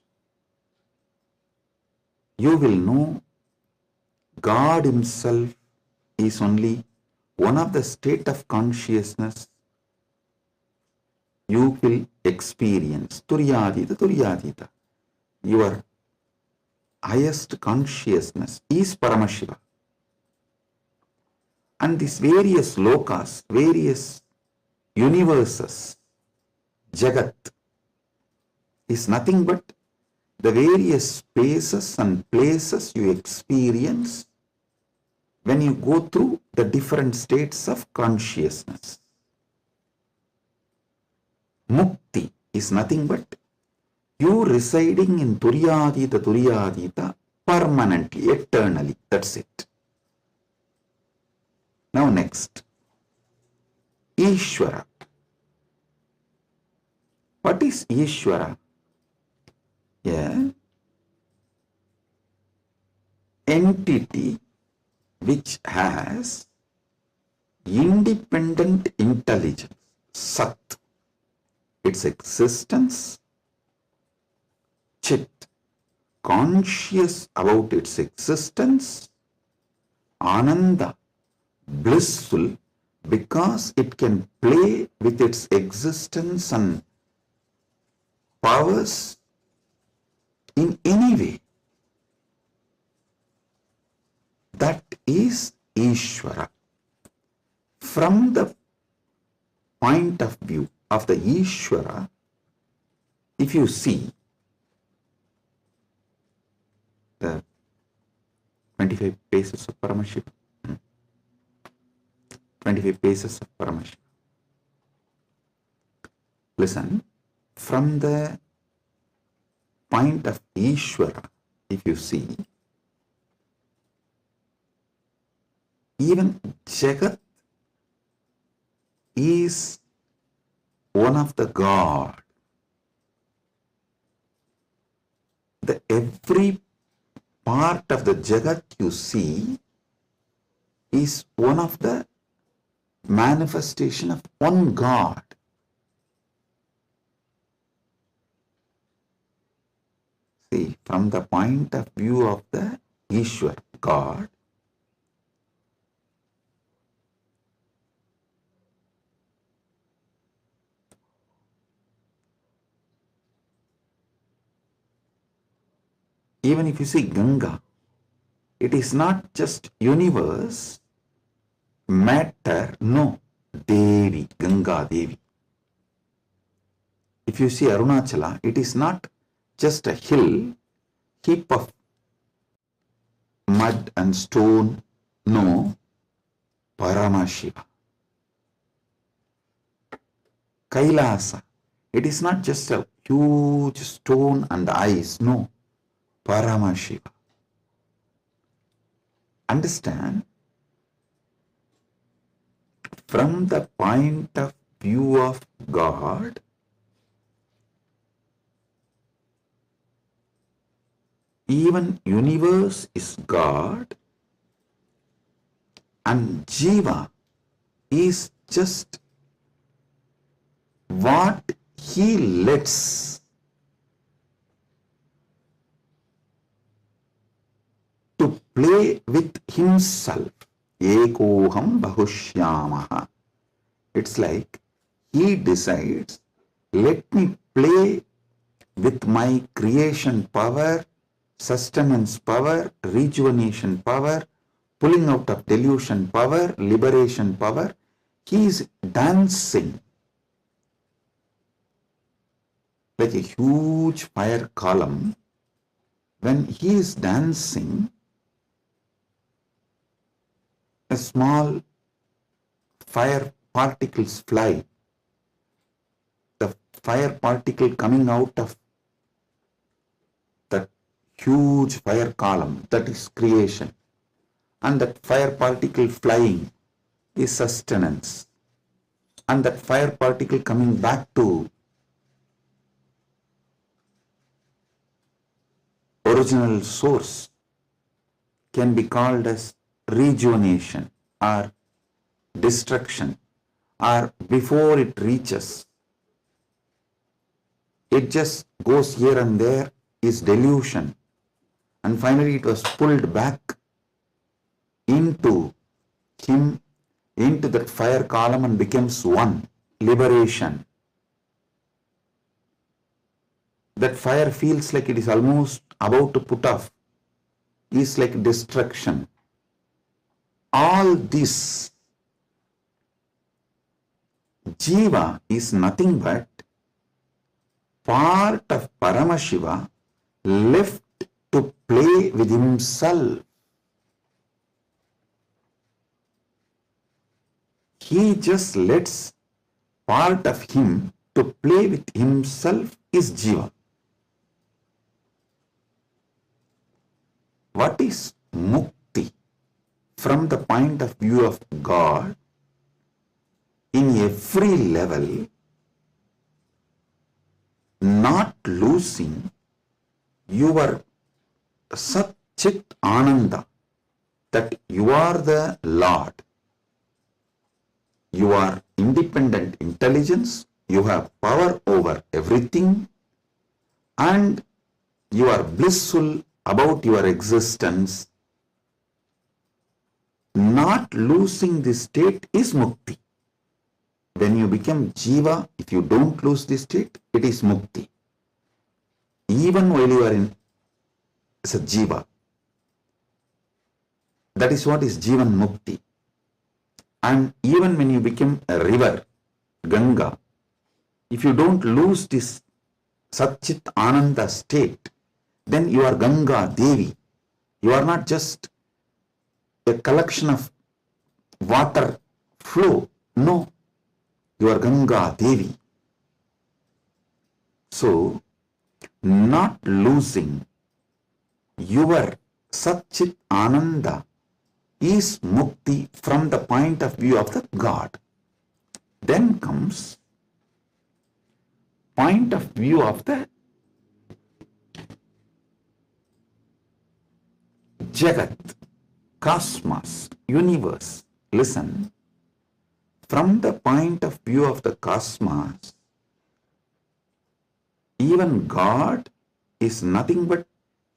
you will know God himself is only one of the state of consciousness you will experience. Turyadita. Your highest consciousness is Paramashiva. And these various lokas, various universes, Jagat, is nothing but the various spaces and places you experience when you go through the different states of consciousness. Mukti is nothing but you residing in Turyadita permanently, eternally. That's it. Now next, Ishwara. What is Ishwara? Yeah. Entity which has independent intelligence, Sat, its existence, Chit, conscious about its existence, Ananda, blissful because it can play with its existence and powers in any way. That is Ishwara. From the point of view of the Ishwara, if you see the 25 paces of Paramashivam, 25 paces of Paramashivam. Listen, from the point of Ishwara, if you see, even Jagat is one of the God. The every part of the Jagat you see is one of the manifestation of one God. See, from the point of view of the Ishwar, God, even if you see Ganga, it is not just universe, matter, no, Devi, Ganga Devi. If you see Arunachala, it is not just a hill, heap of mud and stone, no, Paramashiva. Kailasa, it is not just a huge stone and ice, no, Paramashiva. Understand? From the point of view of God, even universe is God and Jiva is just what he lets to play with himself. Ekoham bahushyamaha. It's like he decides, let me play with my creation power, sustenance power, rejuvenation power, pulling out of delusion power, liberation power. He is dancing like a huge fire column. When he is dancing, a small fire particles fly. The fire particle coming out of that huge fire column, that is creation. And that fire particle flying is sustenance. And that fire particle coming back to original source can be called as rejuvenation or destruction, or before it reaches, it just goes here and there, is delusion, and finally it was pulled back into him, into that fire column, and becomes one, liberation. That fire feels like it is almost about to put off, is like destruction. All this, Jiva is nothing but part of Paramashiva left to play with himself. He just lets part of him to play with himself is Jiva. What is mukti from the point of view of God? In every level, not losing your Sat Chit Ananda, that you are the Lord. You are independent intelligence, you have power over everything, and you are blissful about your existence. Not losing this state is mukti. When you become Jiva, if you don't lose this state, it is mukti. Even while you are in as a Jiva, that is what is Jivan Mukti. And even when you become a river, Ganga, if you don't lose this Satchit Ananda state, then you are Ganga Devi. You are not just a collection of water flow. No, you are Ganga Devi. So, not losing your Satchit Ananda is mukti from the point of view of the God. Then comes point of view of the Jagat, cosmos, universe. Listen, from the point of view of the cosmos, even God is nothing but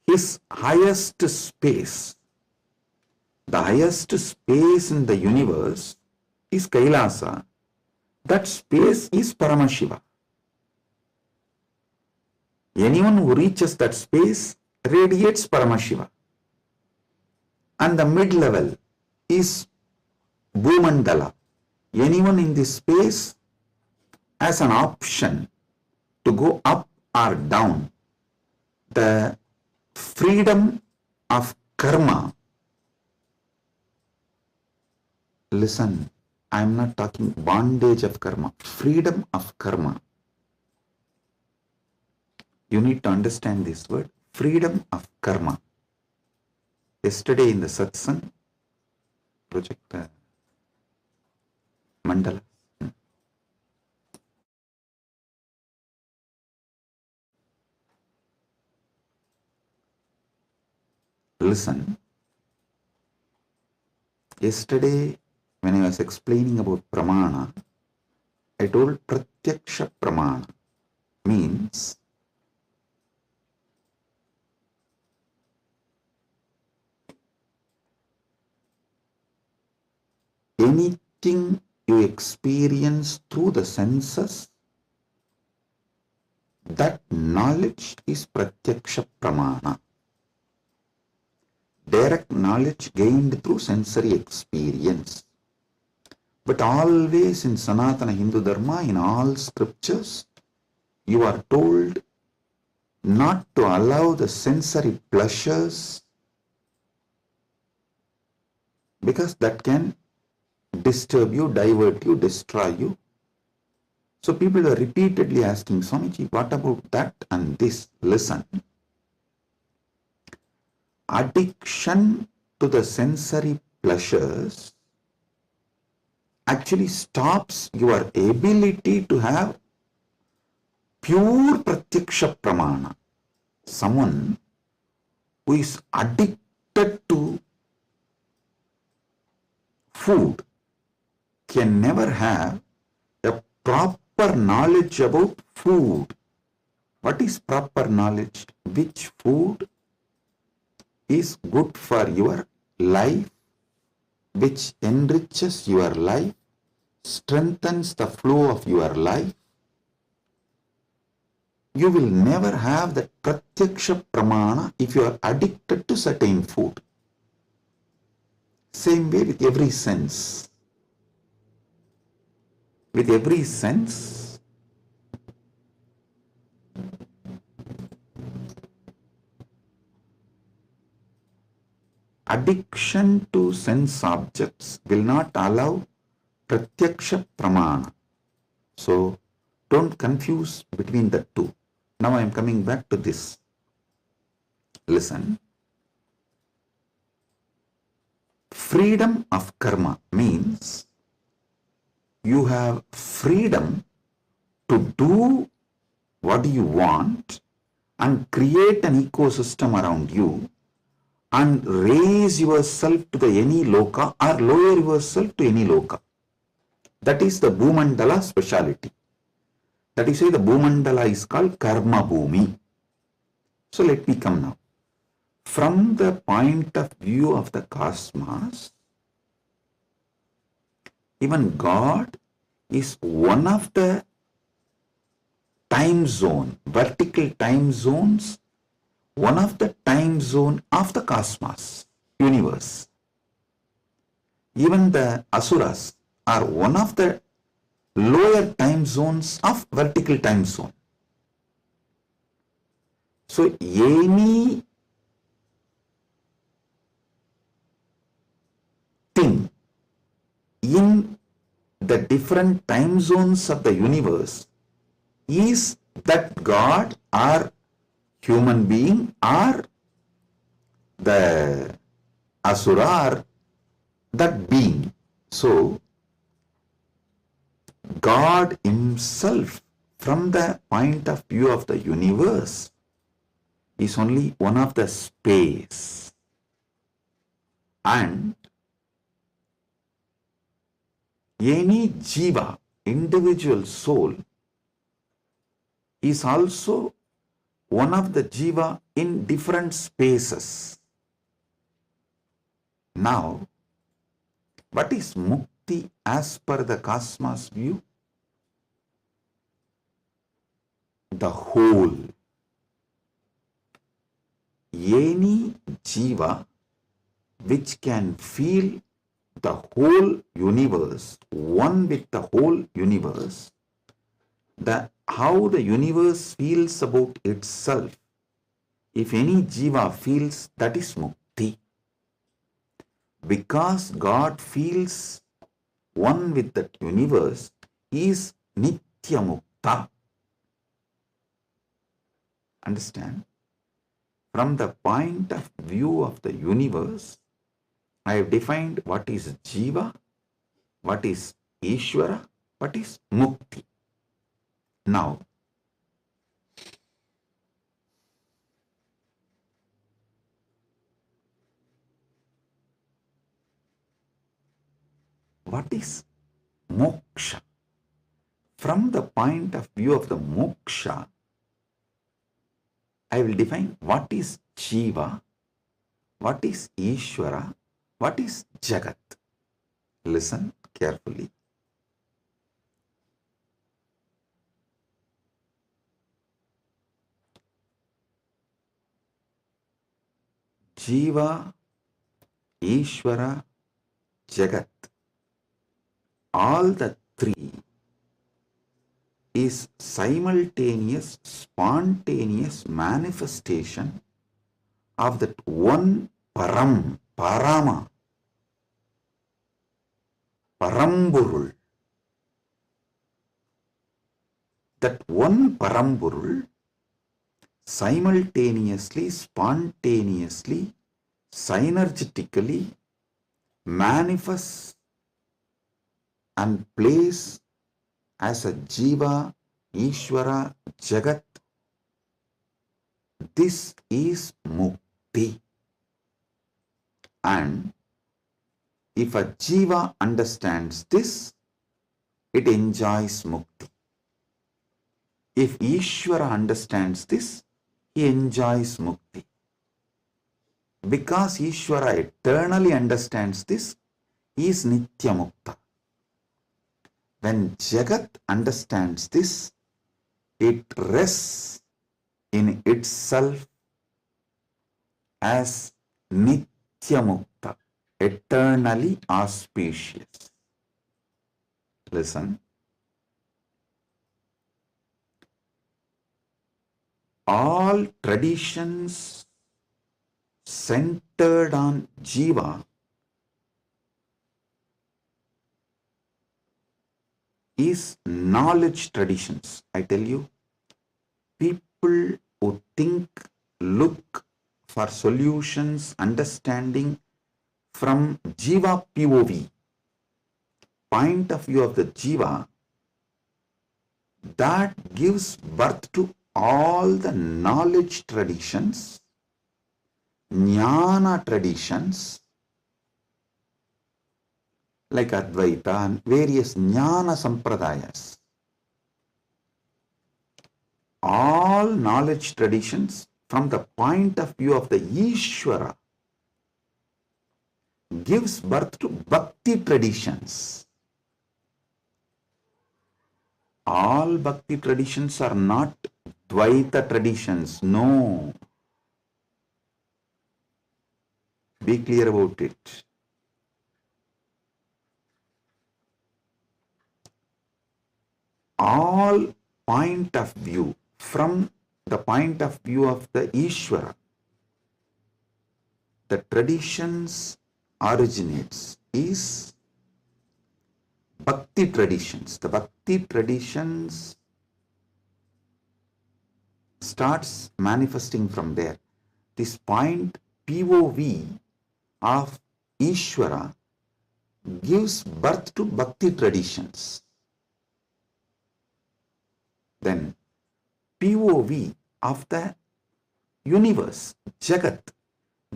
his highest space. The highest space in the universe is Kailasa. That space is Paramashiva. Anyone who reaches that space radiates Paramashiva. And the mid-level is Bhumandala. Anyone in this space has an option to go up or down. The freedom of karma. Listen, I am not talking bondage of karma, freedom of karma. You need to understand this word, freedom of karma. Yesterday in the Satsang, project mandala. Listen, yesterday when I was explaining about pramana, I told pratyaksha pramana means anything you experience through the senses, that knowledge is pratyaksha pramana. Direct knowledge gained through sensory experience. But always in Sanatana Hindu Dharma, in all scriptures, you are told not to allow the sensory pleasures, because that can disturb you, divert you, destroy you. So people are repeatedly asking, Swamiji, what about that and this? Listen. Addiction to the sensory pleasures actually stops your ability to have pure pratyaksha pramana. Someone who is addicted to food can never have a proper knowledge about food. What is proper knowledge? Which food is good for your life, which enriches your life, strengthens the flow of your life. You will never have the pratyaksha pramana if you are addicted to certain food. Same way with every sense. With every sense, addiction to sense objects will not allow pratyaksha pramana. So don't confuse between the two. Now I am coming back to this. Listen. Freedom of karma means you have freedom to do what you want and create an ecosystem around you and raise yourself to the any loka or lower yourself to any loka. That is the Bhumandala speciality. That is why the Bhumandala is called Karma Bhumi. So let me come now. From the point of view of the cosmos, even God is one of the time zone, vertical time zones, one of the time zone of the cosmos, universe. Even the asuras are one of the lower time zones of vertical time zone. So any thing in the different time zones of the universe is that God or human being or the asura or that being. So God himself, from the point of view of the universe, is only one of the space. And any jiva, individual soul, is also one of the jiva in different spaces. Now, what is mukti as per the cosmos view? The whole. Any jiva which can feel the whole universe, one with the whole universe, how the universe feels about itself, if any jiva feels, that is mukti. Because God feels one with that universe, he is nitya mukta. Understand? From the point of view of the universe, I have defined what is Jiva, what is Ishwara, what is Mukti. Now, what is moksha? From the point of view of the moksha, I will define what is Jiva, what is Ishwara, what is Jagat. Listen carefully. Jiva, Ishwara, Jagat, all the three is simultaneous, spontaneous manifestation of that one Param, Parama, Paramburul. That one Paramburul simultaneously, spontaneously, synergetically manifests and plays as a Jiva, Ishwara, Jagat. This is Mukti. And if a Jiva understands this, it enjoys Mukti. If Ishwara understands this, he enjoys Mukti. Because Ishwara eternally understands this, he is Nitya Mukta. When Jagat understands this, it rests in itself as Nitya Mukta, eternally auspicious. Listen. All traditions centered on Jiva is knowledge traditions. I tell you, people who think, look for solutions, understanding from Jiva POV, point of view of the Jiva, that gives birth to all the knowledge traditions, jnana traditions, like Advaita and various jnana sampradayas. All knowledge traditions from the point of view of the Ishwara gives birth to bhakti traditions. All bhakti traditions are not Dvaita traditions. No. Be clear about it. All point of view from the point of view of the Ishwara, the traditions originates is Bhakti traditions. The Bhakti traditions starts manifesting from there. This point POV of Ishwara gives birth to Bhakti traditions. Then POV of the universe, Jagat,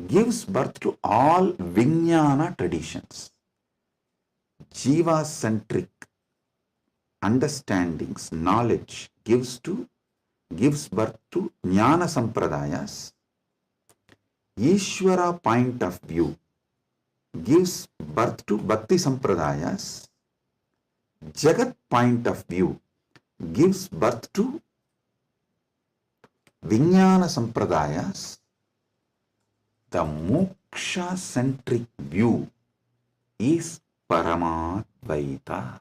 gives birth to all Vijnana traditions. Jiva-centric understandings, knowledge gives birth to Jnana Sampradayas. Ishwara point of view gives birth to Bhakti Sampradayas. Jagat point of view gives birth to Vijnana Sampradayas. The moksha-centric view is Paramadvaita.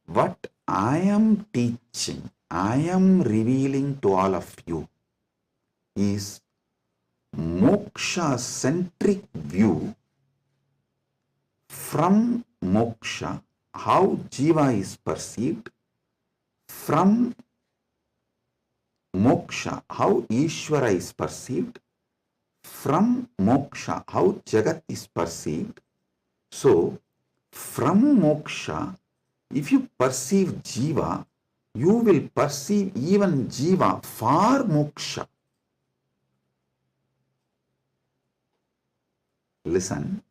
What I am teaching, I am revealing to all of you is moksha-centric view. From moksha, how Jiva is perceived. From moksha, how Ishwara is perceived. From moksha, how Jagat is perceived. So, from moksha, if you perceive Jiva, you will perceive even Jiva for moksha. Listen.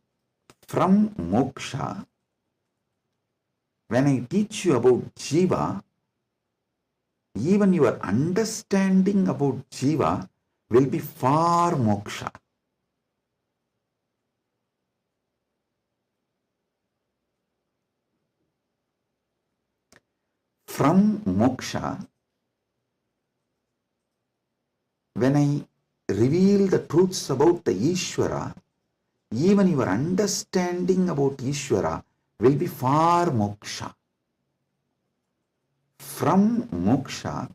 From moksha, when I teach you about Jiva, even your understanding about Jiva will be far moksha. From moksha, when I reveal the truths about the Ishwara, even your understanding about Ishwara will be far moksha. From moksha,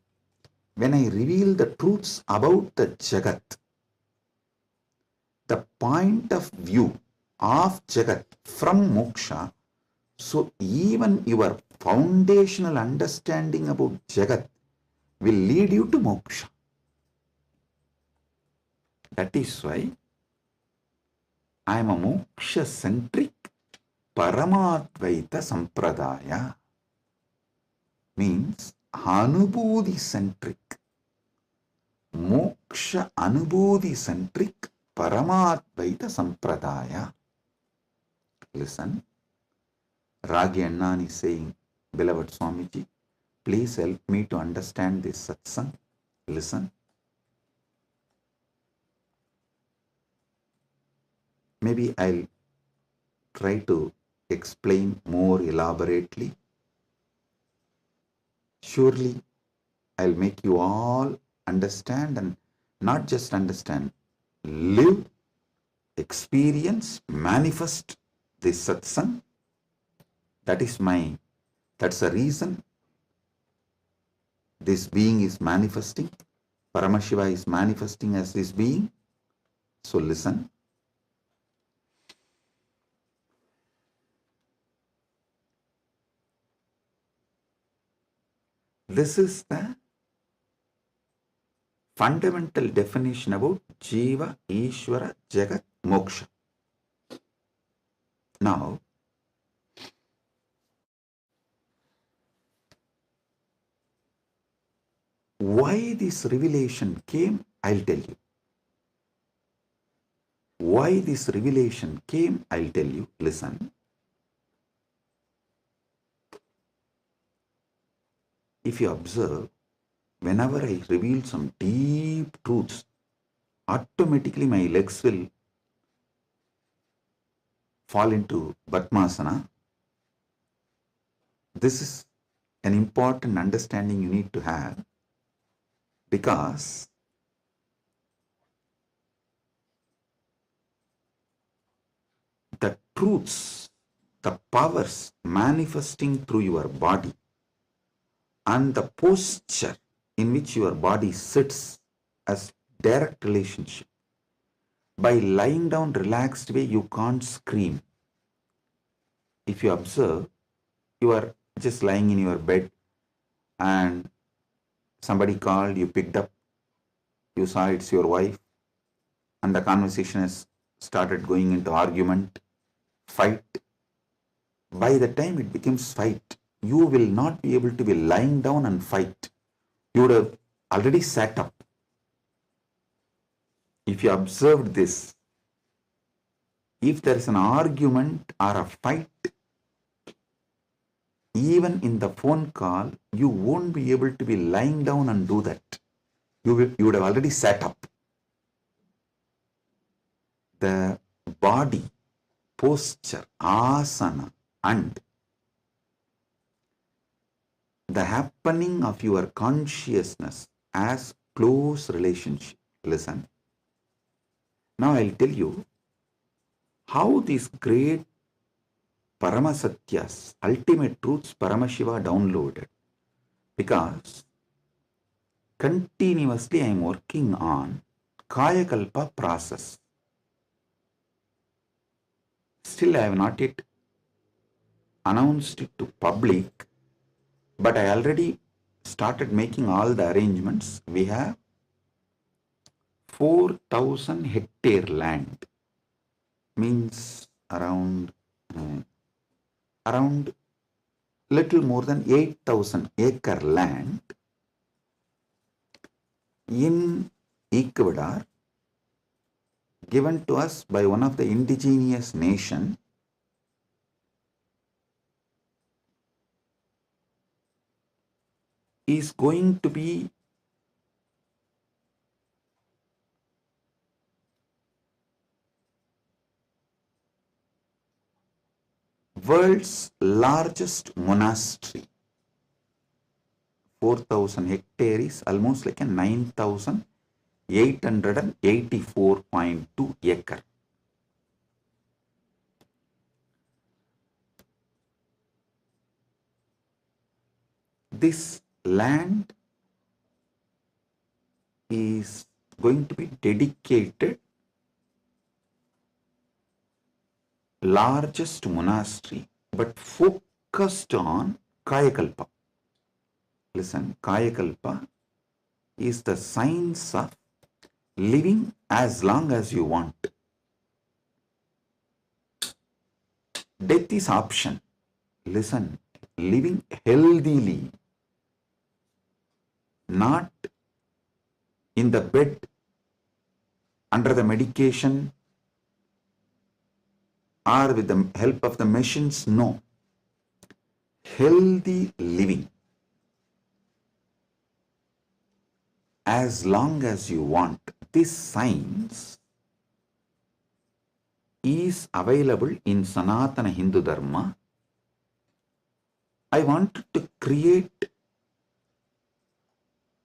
when I reveal the truths about the Jagat, the point of view of Jagat from moksha, so even your foundational understanding about Jagat will lead you to moksha. That is why I am a moksha-centric Paramadvaita Sampradaya. Means Anubodhi-centric, Moksha Anubodhi-centric Paramadvaita Sampradaya. Listen, Ragi Annan is saying, beloved Swamiji, please help me to understand this satsang. Listen. Maybe I'll try to explain more elaborately. Surely I'll make you all understand, and not just understand, live, experience, manifest this satsang. That's the reason this being is manifesting. Paramashiva is manifesting as this being. So listen. This is the fundamental definition about Jiva, Ishwara, Jagat, Moksha. Now, why this revelation came, I'll tell you. Why this revelation came, I'll tell you. Listen. If you observe, whenever I reveal some deep truths, automatically my legs will fall into Padmasana. This is an important understanding you need to have, because the truths, the powers manifesting through your body, and the posture in which your body sits as direct relationship. By lying down relaxed way, you can't scream. If you observe, you are just lying in your bed and somebody called, you picked up, you saw it's your wife, and the conversation has started going into argument, fight. By the time it becomes fight, you will not be able to be lying down and fight. You would have already sat up. If you observed this, if there is an argument or a fight, even in the phone call, you won't be able to be lying down and do that. You would have already sat up. The body, posture, asana, and the happening of your consciousness as close relationship. Listen. Now I'll tell you how these great Paramasatyas, ultimate truths, Paramashiva downloaded. Because continuously I am working on Kayakalpa process. Still I have not yet announced it to public, but I already started making all the arrangements. We have 4,000 hectare land, means around little more than 8,000 acre land in Ecuador, given to us by one of the indigenous nation is going to be world's largest monastery. 4,000 hectares is almost like a 9,884.2 acre. This land is going to be dedicated largest monastery, but focused on Kayakalpa. Listen, Kayakalpa is the science of living as long as you want. Death is option. Listen, living healthily, not in the bed, under the medication, or with the help of the machines. No. Healthy living as long as you want. This science is available in Sanatana Hindu Dharma. I wanted to create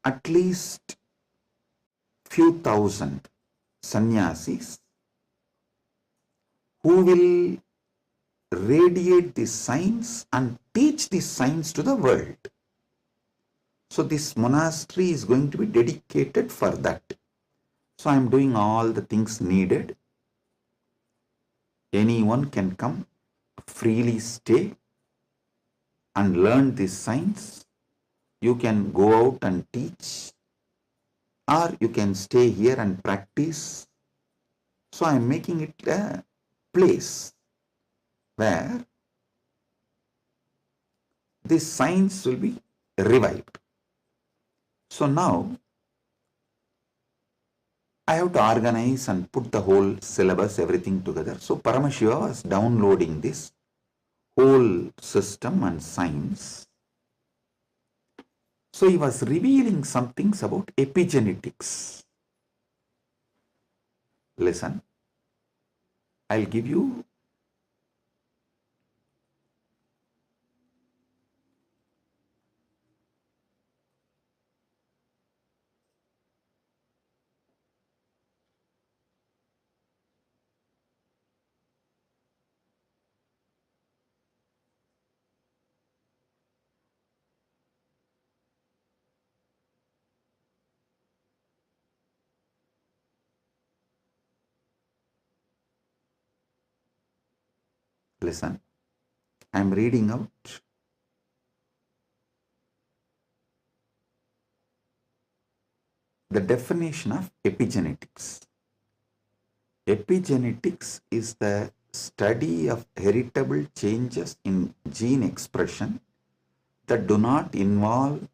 at least few thousand sannyasis who will radiate this science and teach this science to the world. So this monastery is going to be dedicated for that. So I am doing all the things needed. Anyone can come, freely stay and learn this science. You can go out and teach, or you can stay here and practice. So I am making it a place where this science will be revived. So now I have to organize and put the whole syllabus, everything together. So Paramashiva was downloading this whole system and science. So he was revealing some things about epigenetics. Listen, I'll give you listen, I am reading out the definition of epigenetics. Epigenetics is the study of heritable changes in gene expression that do not involve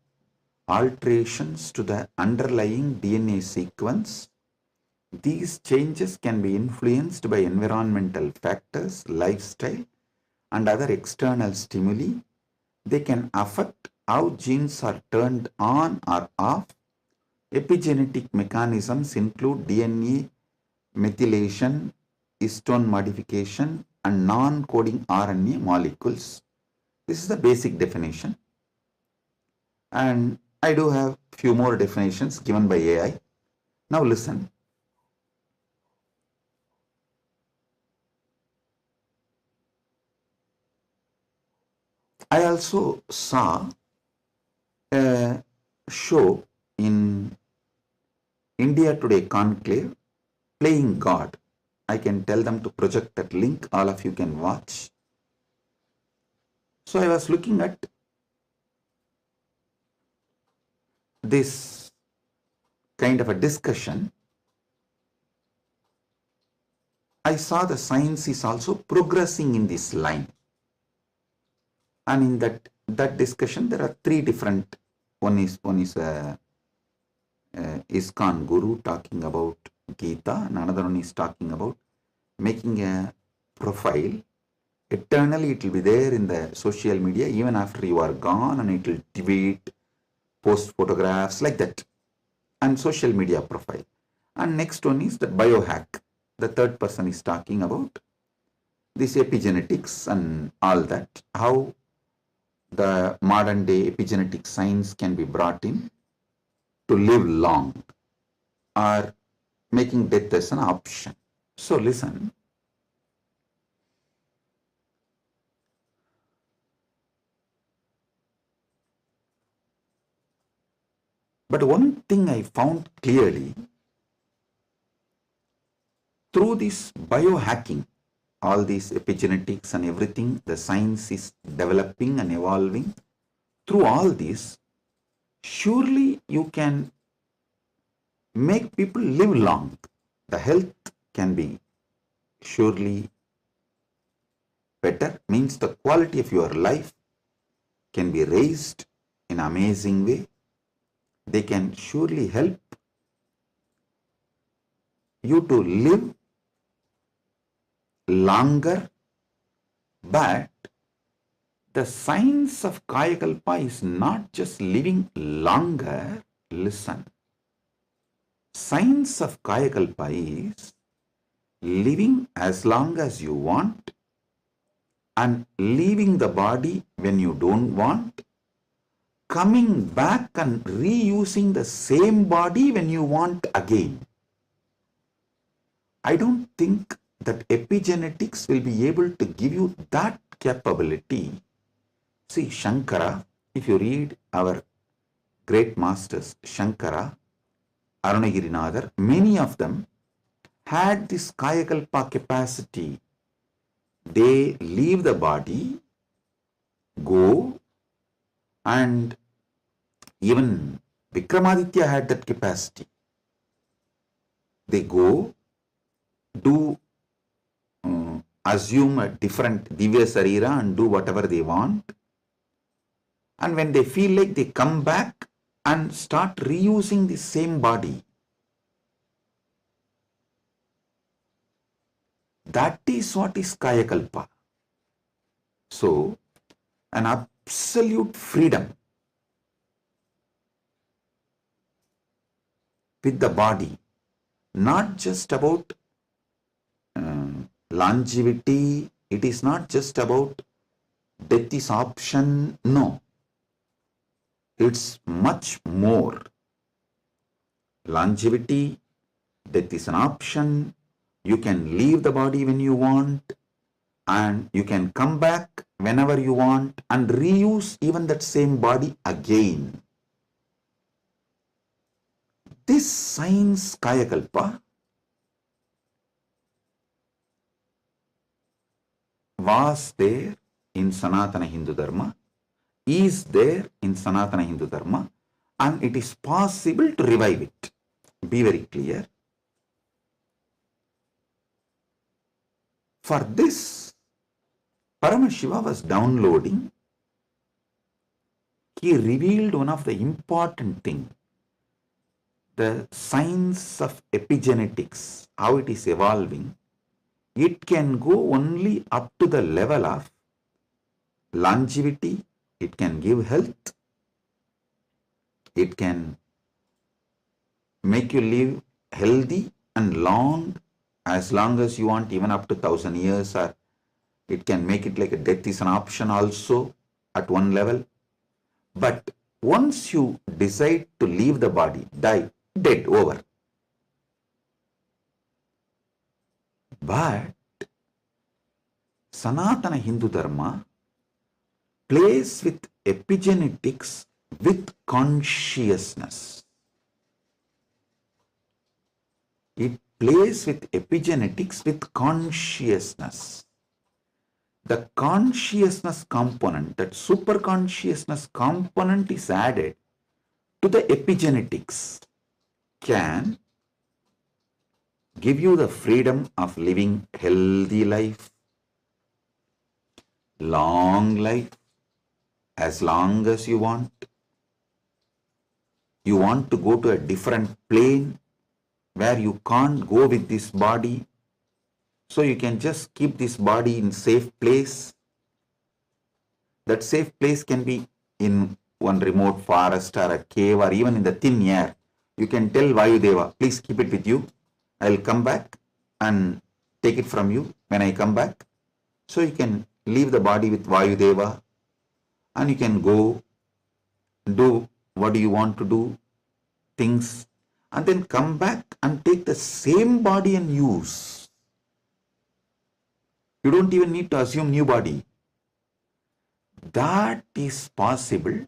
alterations to the underlying DNA sequence. These changes can be influenced by environmental factors, lifestyle, and other external stimuli. They can affect how genes are turned on or off. Epigenetic mechanisms include DNA methylation, histone modification, and non-coding RNA molecules. This is the basic definition. And I do have few more definitions given by AI. Now listen. I also saw a show in India Today Conclave, Playing God. I can tell them to project that link. All of you can watch. So I was looking at this kind of a discussion. I saw the science is also progressing in this line. And in that discussion, there are three different. One is ISKCON Guru talking about Gita, and another one is talking about making a profile. Eternally, it will be there in the social media even after you are gone, and it will tweet, post photographs like that, and social media profile. And next one is the biohack. The third person is talking about this epigenetics and all that, how the modern day epigenetic science can be brought in to live long or making death as an option. So listen. But one thing I found clearly through this biohacking, all these epigenetics and everything, the science is developing and evolving. Through all this, surely you can make people live long. The health can be surely better, means the quality of your life can be raised in an amazing way. They can surely help you to live longer, but the science of Kayakalpa is not just living longer. Listen, science of Kayakalpa is living as long as you want and leaving the body when you don't want, coming back and reusing the same body when you want again. I don't think that epigenetics will be able to give you that capability. See, Shankara, if you read our great masters, Shankara, Arunagirinadar, many of them had this Kayakalpa capacity. They leave the body, go, and even Vikramaditya had that capacity. They go, do assume a different Divya Sarira and do whatever they want. And when they feel like, they come back and start reusing the same body. That is what is Kayakalpa. So, an absolute freedom with the body, not just about longevity, it is not just about death is option, no. It's much more. Longevity, death is an option, you can leave the body when you want, and you can come back whenever you want and reuse even that same body again. This science Kayakalpa was there in Sanatana Hindu Dharma, is there in Sanatana Hindu Dharma, and it is possible to revive it. Be very clear. For this, Paramashiva was downloading. He revealed one of the important things, the science of epigenetics, how it is evolving. It can go only up to the level of longevity. It can give health. It can make you live healthy and long as you want, even up to 1,000 years, or it can make it like a death is an option also at one level. But once you decide to leave the body, die, dead, over. But Sanatana Hindu Dharma plays with epigenetics with consciousness. It plays with epigenetics with consciousness. The consciousness component, that superconsciousness component is added to the epigenetics, can give you the freedom of living healthy life, long life, as long as you want. You want to go to a different plane where you can't go with this body, so you can just keep this body in safe place. That safe place can be in one remote forest or a cave or even in the thin air, you can tell Vayudeva, please keep it with you. I'll come back and take it from you when I come back. So you can leave the body with Vayudeva and you can go do what do you want to do, things, and then come back and take the same body and use. You don't even need to assume new body. That is possible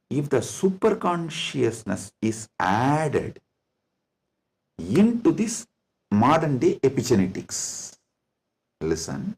if the superconsciousness is added into this modern day epigenetics. Listen.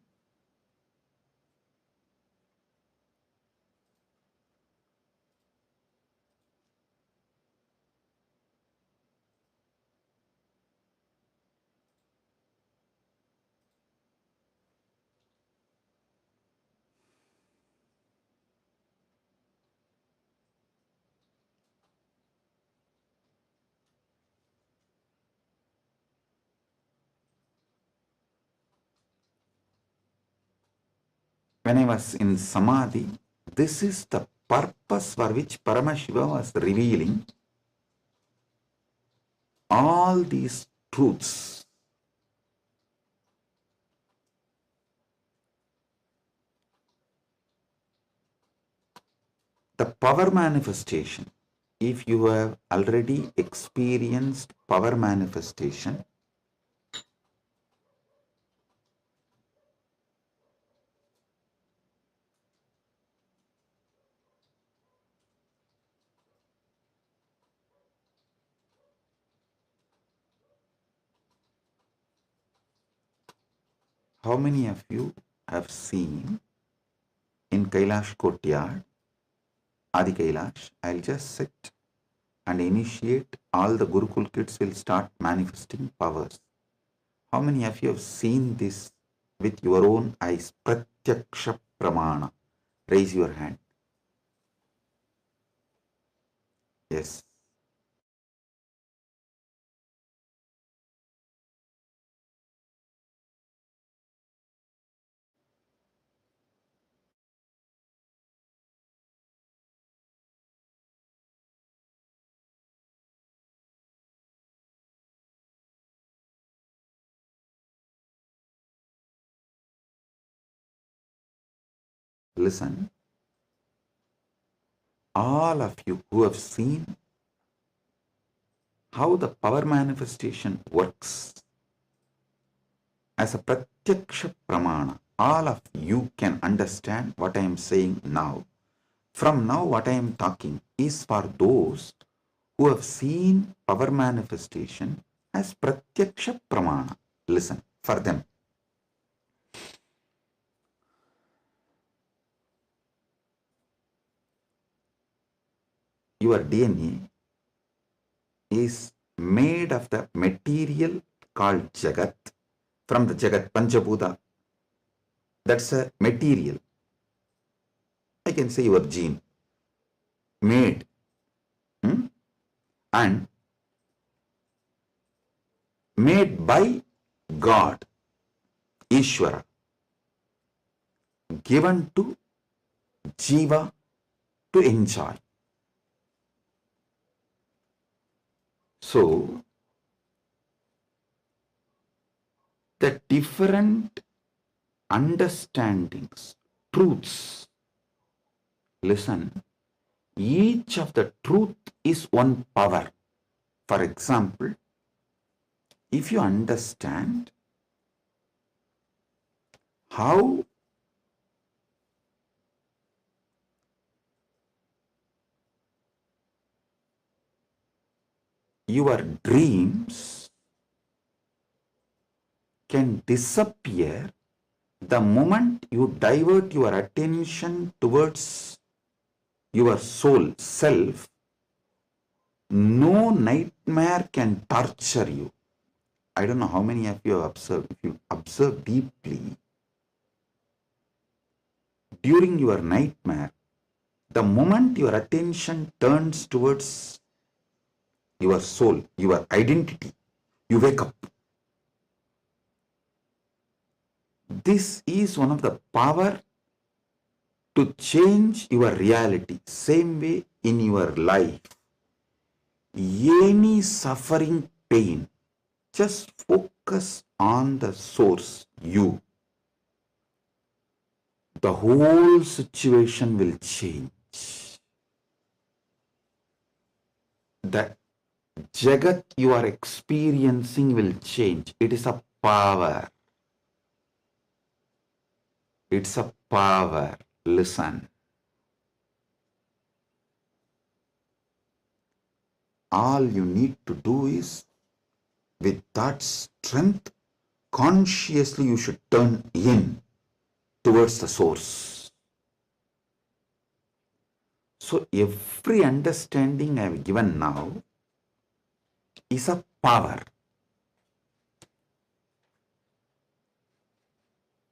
When I was in Samadhi, this is the purpose for which Paramashiva was revealing all these truths. The power manifestation, if you have already experienced power manifestation, how many of you have seen in Kailash Courtyard, Adi Kailash, I'll just sit and initiate, all the Gurukul kids will start manifesting powers. How many of you have seen this with your own eyes? Pratyaksha Pramana. Raise your hand. Yes. Listen. All of you who have seen how the power manifestation works as a pratyaksha pramana, all of you can understand what I am saying now. From now, what I am talking is for those who have seen power manifestation as pratyaksha pramana. Listen, for them. Your DNA is made of the material called Jagat, from the Jagat, Panchabhuta. That's a material. I can say your gene. Made. And made by God, Ishwara, given to Jiva to enjoy. So, the different understandings, truths, listen, each of the truth is one power. For example, if you understand how your dreams can disappear the moment you divert your attention towards your soul, self, no nightmare can torture you. I don't know how many of you have observed. If you observe deeply, during your nightmare, the moment your attention turns towards your soul, your identity, you wake up. This is one of the power to change your reality. Same way in your life, any suffering, pain, just focus on the source, you. The whole situation will change. The Jagat you are experiencing will change. It is a power. It's a power. Listen. All you need to do is, with that strength, consciously you should turn in towards the source. So every understanding I have given now is a power.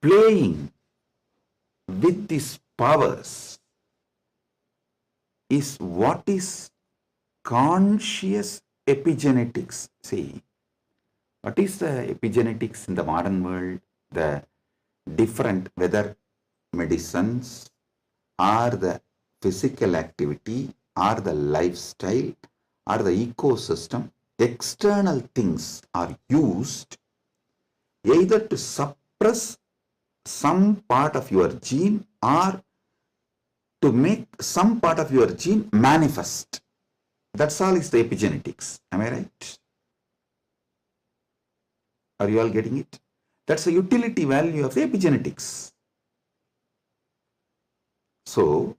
Playing with these powers is what is conscious epigenetics. See, what is the epigenetics in the modern world? The different, whether medicines or the physical activity or the lifestyle or the ecosystem, external things are used either to suppress some part of your gene or to make some part of your gene manifest. That's all is the epigenetics. Am I right? Are you all getting it? That's the utility value of the epigenetics. So,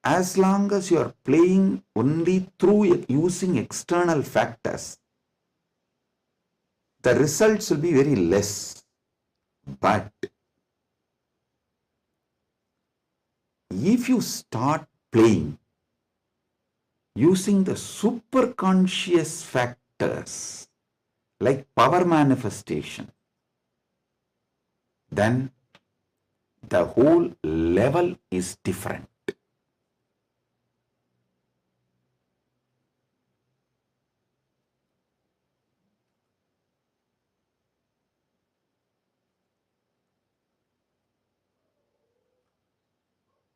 as long as you are playing only through using external factors, the results will be very less. But if you start playing using the superconscious factors like power manifestation, then the whole level is different.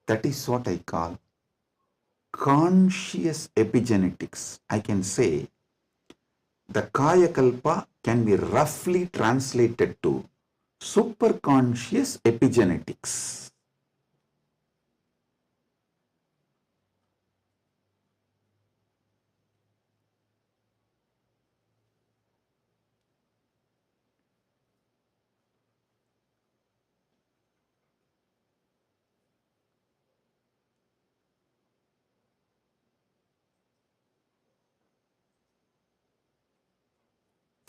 That is what I call conscious epigenetics. I can say the Kaya Kalpa can be roughly translated to superconscious epigenetics.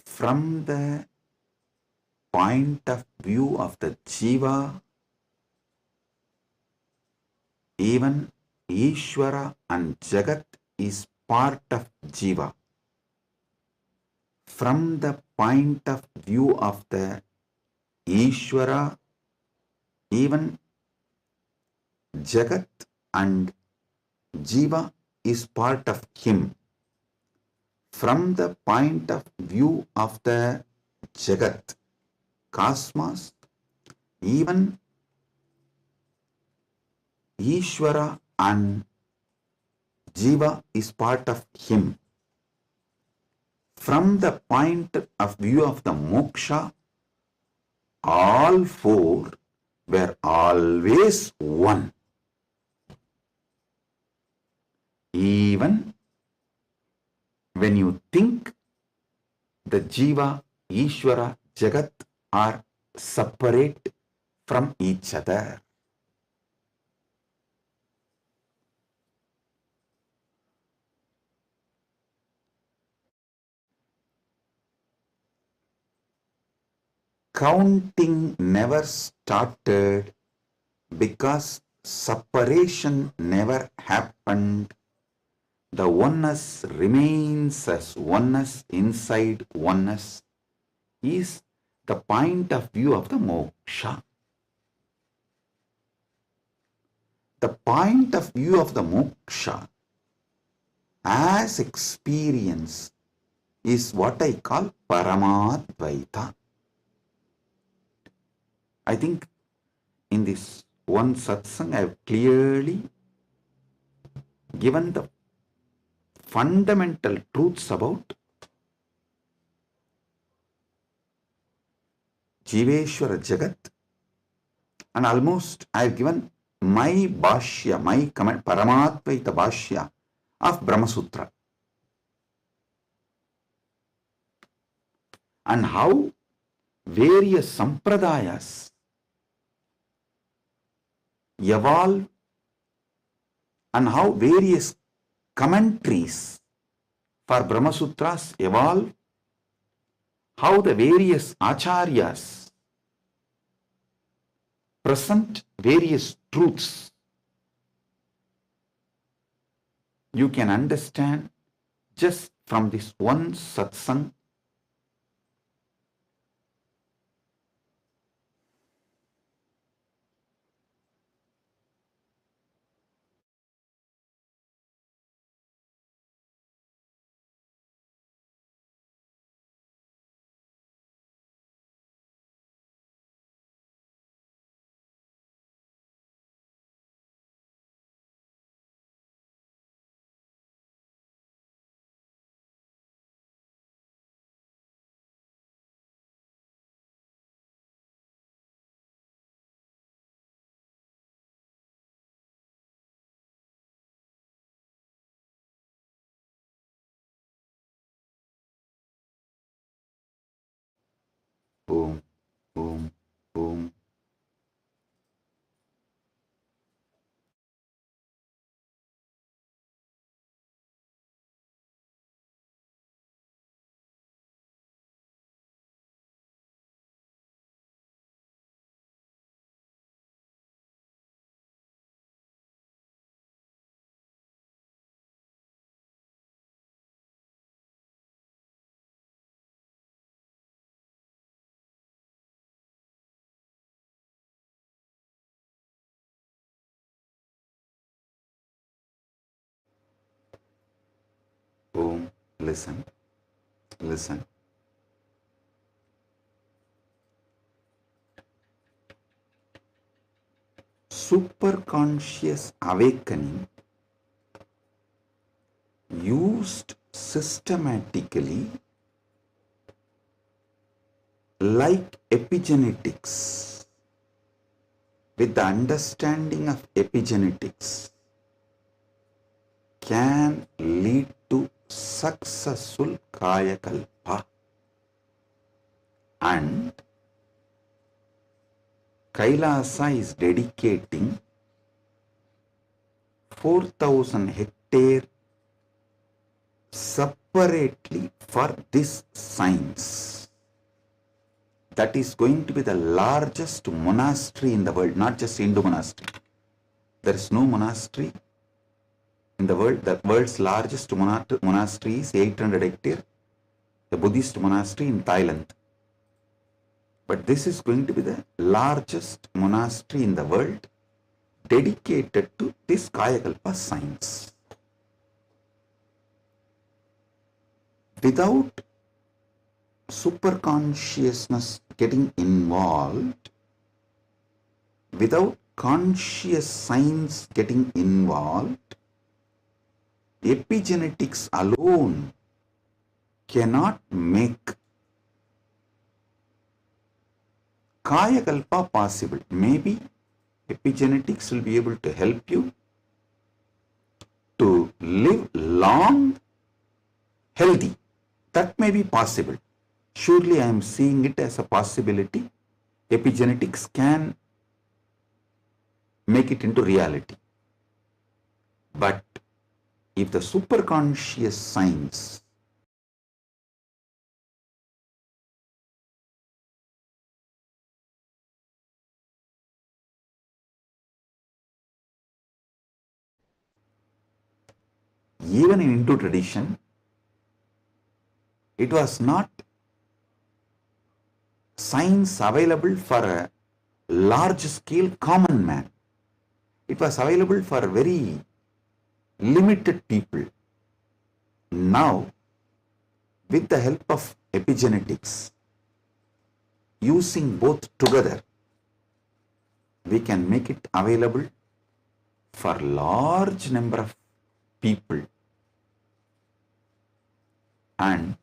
From the point of view of the Jiva, even Ishwara and Jagat is part of Jiva. From the point of view of the Ishwara, even Jagat and Jiva is part of him. From the point of view of the Jagat, cosmos, even Ishwara and Jiva is part of him. From the point of view of the moksha, all four were always one. Even when you think the Jiva, Ishwara, Jagat are separate from each other. Counting never started because separation never happened. The oneness remains as oneness inside oneness is the point of view of the moksha. The point of view of the moksha as experience is what I call Paramadvaita. I think in this one satsang, I have clearly given the fundamental truths about Jiveshwara Jagat, and almost I have given my bhashya, my comment, Paramatvaita bhashya of Brahma Sutra, and how various sampradayas evolve, and how various commentaries for Brahma Sutras evolve, how the various acharyas present various truths. You can understand just from this one satsang. Boom, boom, boom. Boom. Listen, listen. Superconscious awakening used systematically like epigenetics. With the understanding of epigenetics can lead to successful kaya kalpa, and Kailasa is dedicating 4,000 hectare separately for this science. That is going to be the largest monastery in the world, not just Hindu monastery. There is no monastery in the world. The world's largest monastery is 800 hectare, the Buddhist monastery in Thailand. But this is going to be the largest monastery in the world dedicated to this Kayakalpa science. Without superconsciousness getting involved, without conscious science getting involved, epigenetics alone cannot make Kayakalpa possible. Maybe epigenetics will be able to help you to live long, healthy. That may be possible. Surely I am seeing it as a possibility. Epigenetics can make it into reality. But if the superconscious science even in Hindu tradition, it was not science available for a large scale common man. It was available for very limited people. Now, with the help of epigenetics, using both together, we can make it available for large number of people, and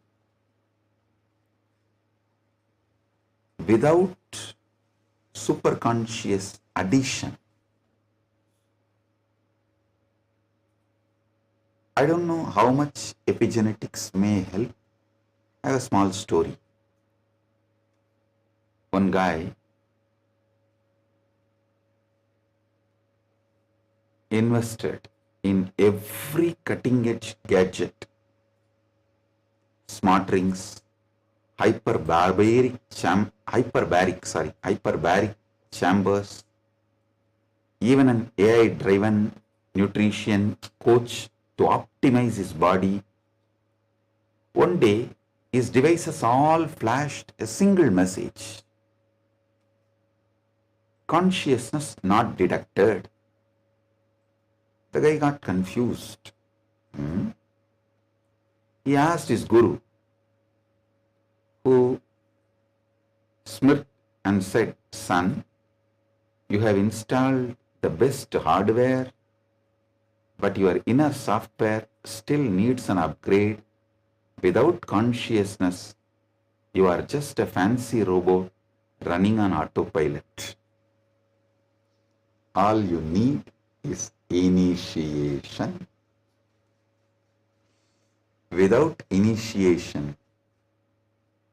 without superconscious addition. I don't know how much epigenetics may help. I have a small story. One guy invested in every cutting edge gadget, smart rings, hyperbaric chambers, even an AI driven nutrition coach to optimize his body. One day, his devices all flashed a single message: consciousness not detected. The guy got confused. He asked his guru, who smirked and said, "Son, you have installed the best hardware, but your inner software still needs an upgrade. Without consciousness, you are just a fancy robot running on autopilot. All you need is initiation. Without initiation,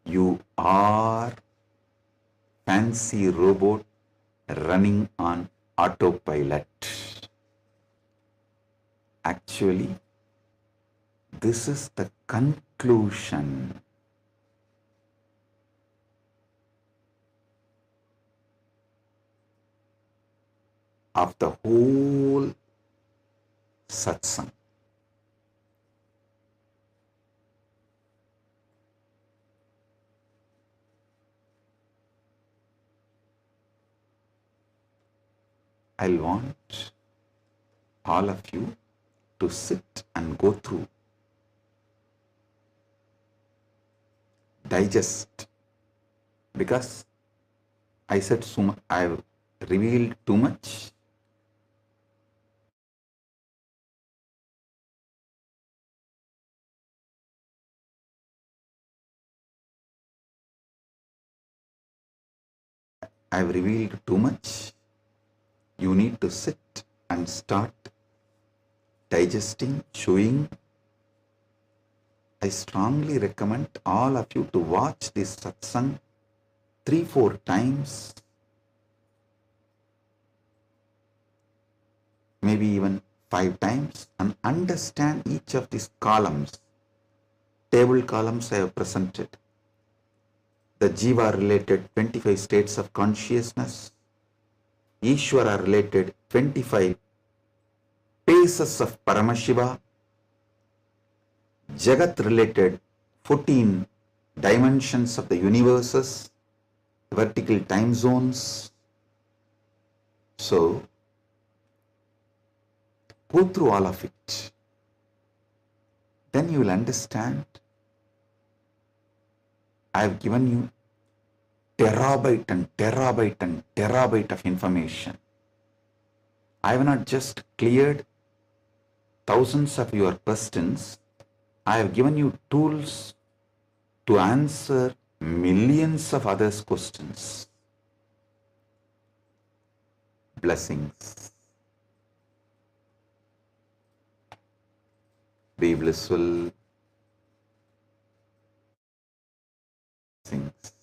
you are fancy robot running on autopilot." Actually, this is the conclusion. Of the whole satsang. I'll want all of you to sit and go through, digest, because I said so much, I've revealed too much. I've revealed too much. You need to sit and start digesting, chewing. I strongly recommend all of you to watch this satsang 3-4 times, maybe even 5 times, and understand each of these columns. Table columns I have presented. The Jiva related 25 states of consciousness, Ishwara related 25 paces of Paramashiva, Jagat related 14 dimensions of the universes, vertical time zones. So, go through all of it. Then you will understand. I have given you terabyte and terabyte and terabyte of information. I have not just cleared thousands of your questions. I have given you tools to answer millions of others' questions. Blessings. Be blissful. Blessings.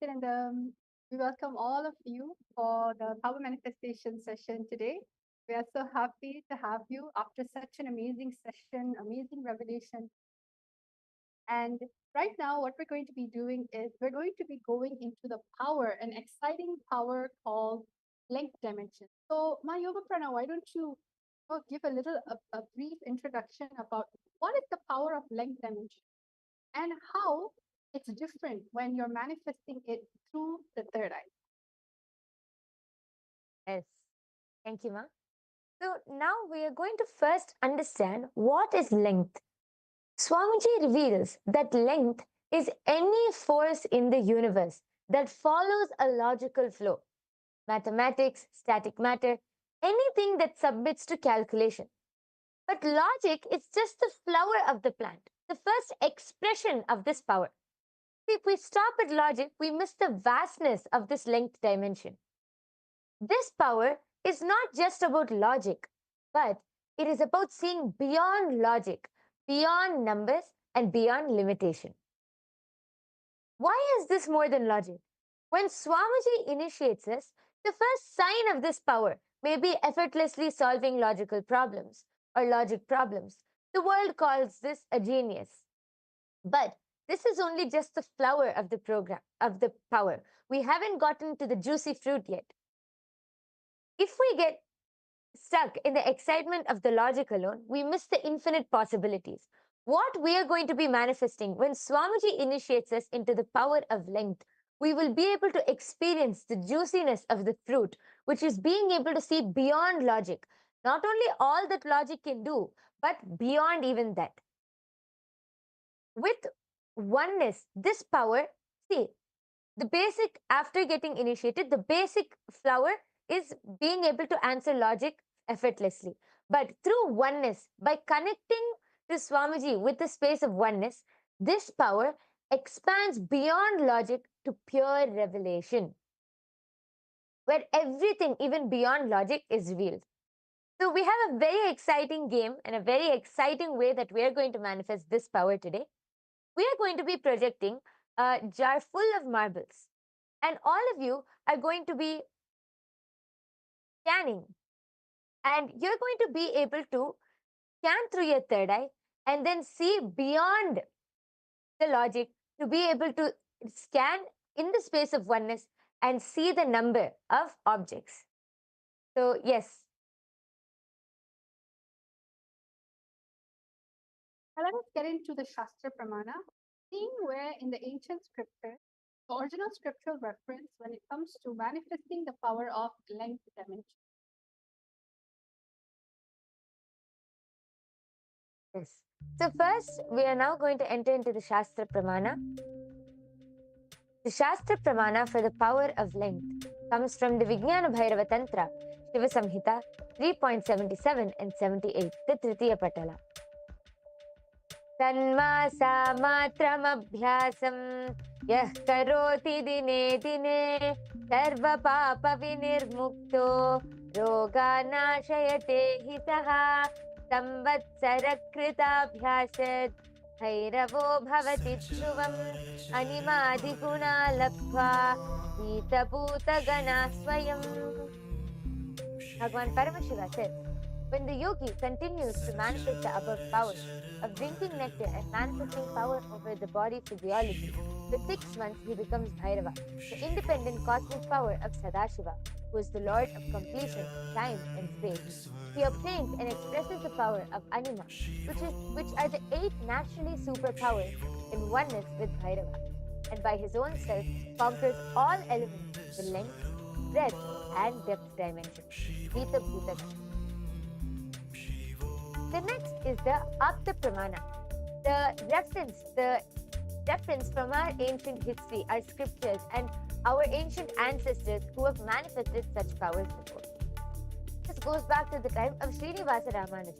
Nityananda. We welcome all of you for the Power Manifestation session today. We are so happy to have you after such an amazing session, amazing revelation. And right now, what we're going to be doing is we're going to be going into the power, an exciting power called length dimension. So, my Yoga Prana, why don't you give a little, a brief introduction about what is the power of length dimension and how it's different when you're manifesting it through the third eye. Yes. Thank you, Ma. So now we are going to first understand what is length. Swamiji reveals that length is any force in the universe that follows a logical flow. Mathematics, static matter, anything that submits to calculation. But logic is just the flower of the plant, the first expression of this power. If we stop at logic, we miss the vastness of this length dimension. This power is not just about logic, but it is about seeing beyond logic, beyond numbers, and beyond limitation. Why is this more than logic? When Swamiji initiates us, the first sign of this power may be effortlessly solving logical problems or logic problems. The world calls this a genius. But this is only just the flower of the program, of the power. We haven't gotten to the juicy fruit yet. If we get stuck in the excitement of the logic alone, we miss the infinite possibilities. What we are going to be manifesting when Swamiji initiates us into the power of length, we will be able to experience the juiciness of the fruit, which is being able to see beyond logic. Not only all that logic can do, but beyond even that. With oneness, this power, see, the basic, after getting initiated, the basic flower is being able to answer logic effortlessly. But through oneness, by connecting to Swamiji with the space of oneness, this power expands beyond logic to pure revelation, where everything, even beyond logic, is revealed. So we have a very exciting game and a very exciting way that we are going to manifest this power today. We are going to be projecting a jar full of marbles, and all of you are going to be scanning, and you're going to be able to scan through your third eye and then see beyond the logic, to be able to scan in the space of oneness and see the number of objects. So yes. Now let us get into the Shastra Pramana, seeing where in the ancient scripture, the original scriptural reference when it comes to manifesting the power of length dimension. Yes. So first, we are now going to enter into the Shastra Pramana. The Shastra Pramana for the power of length comes from the Vijnana Bhairava Tantra, Shiva Samhita 3.77 and 78, the Tritiya Patala. Tanmasa matramabhyasam yah karoti dine dine sarva papa vinirmukto roga nashayate hitaha samvatsara kritabhyasad bhairavo bhavati dhruvam animadi guna labhva hita bhuta gana swayam. Bhagavan Paramashivam says, when the yogi continues to manifest the above powers of drinking nectar and manifesting power over the body physiology, for 6 months he becomes Bhairava, the independent cosmic power of Sadashiva, who is the Lord of completion, time and space. He obtains and expresses the power of Anima, which are the 8 naturally superpowers in oneness with Bhairava, and by his own self conquers all elements, the length, breadth and depth dimensions. Vita Bhuta. The next is the Apta Pramana. The reference from our ancient history, our scriptures, and our ancient ancestors who have manifested such powers before. This goes back to the time of Srinivasa Ramanujan.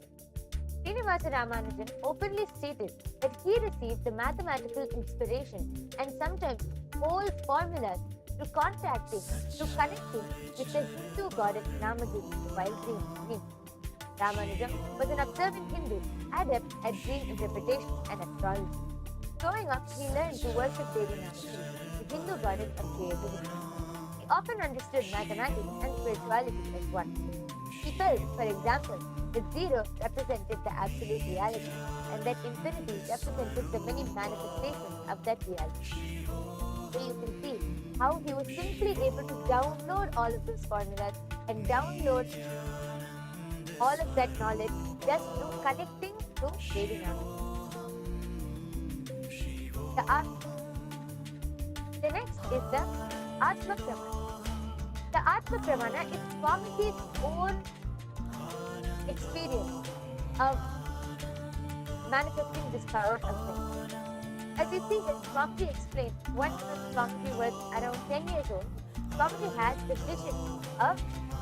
Srinivasa Ramanujan openly stated that he received the mathematical inspiration and sometimes whole formulas through contacting, through connecting with the Hindu goddess Namadevi while dreaming. Ramanujam was an observant Hindu, adept at dream interpretation and astrology. Growing up, he learned to worship Devi Namadevi, the Hindu goddess of creativity. He often understood mathematics and spirituality as one. He felt, for example, that zero represented the absolute reality and that infinity represented the many manifestations of that reality. So you can see how he was simply able to download all of those formulas and download all of that knowledge just through connecting to Vedana. The next is the Atma Pramana. The Atma Pramana is Swamiji's own experience of manifesting this power of faith. As you see, when Swamiji explained, once when Swamiji was around 10 years old, Swamiji had the vision of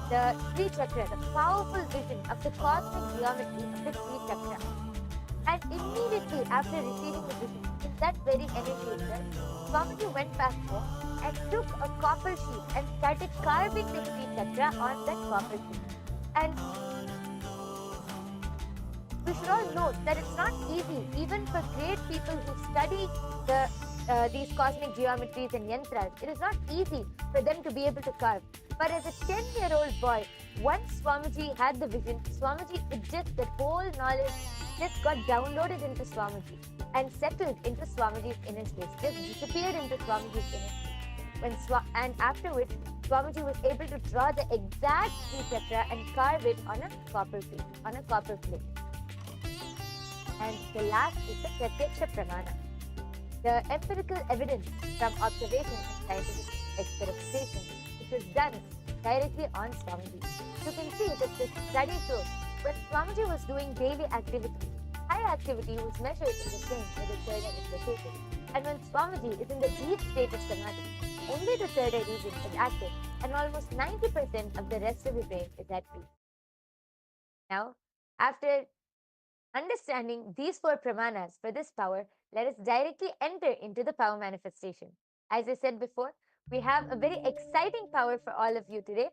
the Sri Chakra, the powerful vision of the cosmic geometry of the Sri Chakra. And immediately after receiving the vision, in that very energy itself, Swamiji went back home and took a copper sheet and started carving the Sri Chakra on that copper sheet. And we should all note that it's not easy, even for great people who study these cosmic geometries and yantras. It is not easy for them to be able to carve. But as a 10-year-old boy, once Swamiji had the vision, Swamiji, that whole knowledge just got downloaded into Swamiji and settled into Swamiji's inner space, just disappeared into Swamiji's inner space. And after which, Swamiji was able to draw the exact Sri Chakra and carve it on a copper plate. And the last is the Pratyaksha Pramana, the empirical evidence from observation and scientific experimentation, which was done directly on Swamiji. You can see that this study shows when Swamiji was doing daily activity, high activity was measured in the same where the third eye is located. And when Swamiji is in the deep state of samadhi, only the third eye region is active and almost 90% of the rest of the brain is at peace. Now, after understanding these four pramanas for this power, let us directly enter into the power manifestation. As I said before, we have a very exciting power for all of you today.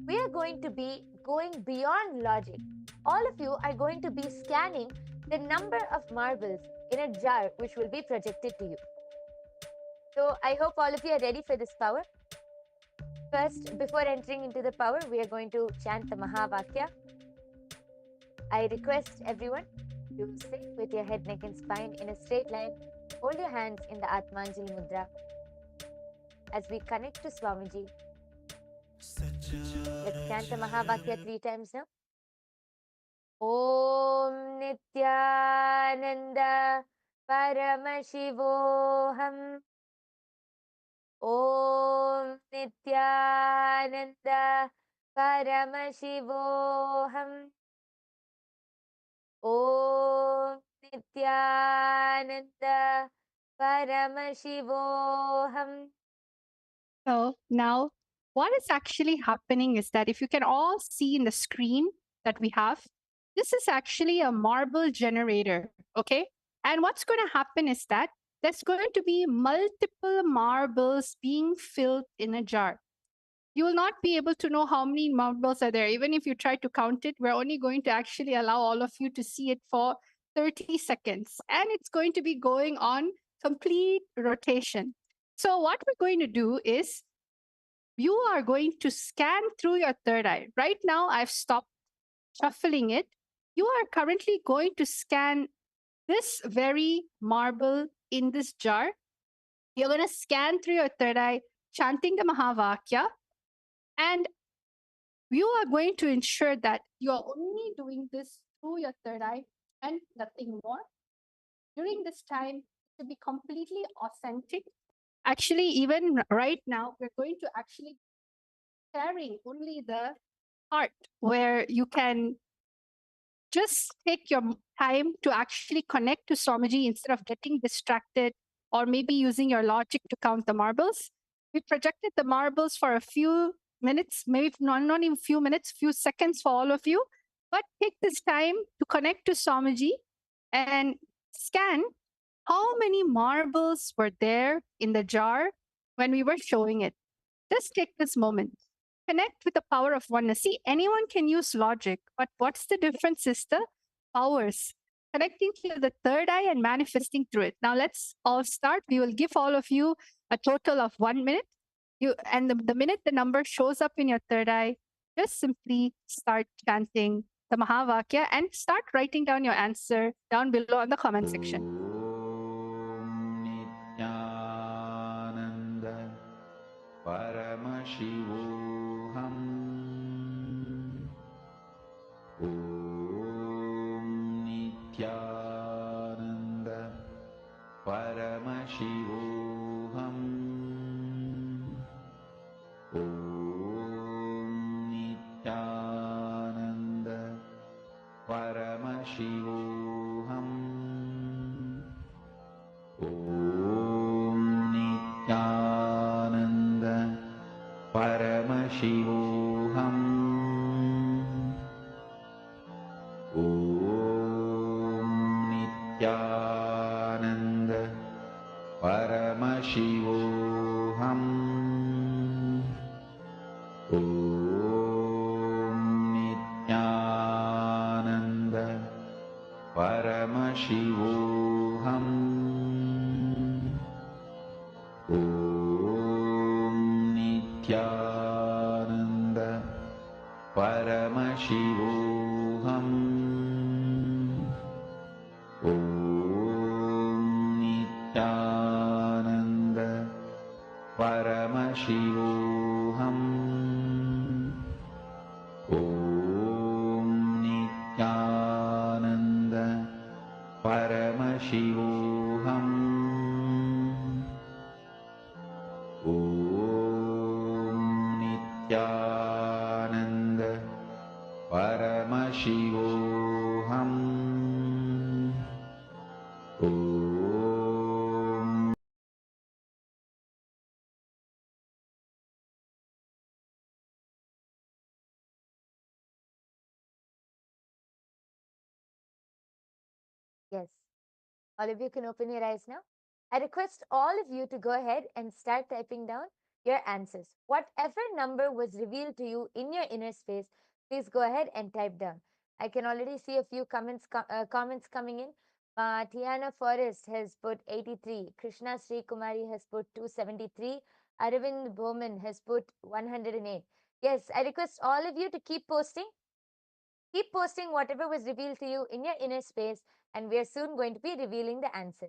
We are going to be going beyond logic. All of you are going to be scanning the number of marbles in a jar which will be projected to you. So I hope all of you are ready for this power. First, before entering into the power, we are going to chant the Mahavakya. I request everyone to sit with your head, neck and spine in a straight line. Hold your hands in the Atmanjali Mudra as we connect to Swamiji. Let's chant the Mahavakya 3 times now. Om Nityananda Paramashivoham. Om Nityananda Paramashivoham. Om Nityananda Paramashivoham. So now what is actually happening is that if you can all see in the screen that we have, this is actually a marble generator, okay? And what's going to happen is that there's going to be multiple marbles being filled in a jar. You will not be able to know how many marbles are there. Even if you try to count it, we're only going to actually allow all of you to see it for 30 seconds. And it's going to be going on complete rotation. So what we're going to do is you are going to scan through your third eye. Right now, I've stopped shuffling it. You are currently going to scan this very marble in this jar. You're going to scan through your third eye, chanting the Mahavakya. And you are going to ensure that you are only doing this through your third eye and nothing more. During this time, to be completely authentic. Actually, even right now, we're going to actually sharing only the part where you can just take your time to actually connect to Swamiji instead of getting distracted or maybe using your logic to count the marbles. We projected the marbles for a few minutes, maybe not even few minutes, few seconds for all of you. But take this time to connect to Swamiji and scan how many marbles were there in the jar when we were showing it. Just take this moment. Connect with the power of oneness. See, anyone can use logic, but what's the difference is the powers. connecting to the third eye and manifesting through it. Now let's all start. We will give all of you a total of 1 minute. The minute the number shows up in your third eye, just simply start chanting the Mahavakya and start writing down your answer down below in the comment section. Nityananda Paramashivoham. Om Nityananda Paramashivoham. Om Nityananda Paramashivoham. Om Nityananda Paramashivoham. Om Nityananda Paramashivoham. Om Nityananda Paramashivoham. Om Nityananda Paramashivoham. Om Nityananda Paramashivoham. Om Nityananda Paramashivoham. Om Nityananda Paramashivoham. Om. Yes. All of you can open your eyes now. I request all of you to go ahead and start typing down your answers. Whatever number was revealed to you in your inner space, please go ahead and type down. I can already see a few comments coming in. Tiana Forrest has put 83. Krishna Sri Kumari has put 273. Aravind Bowman has put 108. Yes, I request all of you to keep posting. Keep posting whatever was revealed to you in your inner space, and we are soon going to be revealing the answer.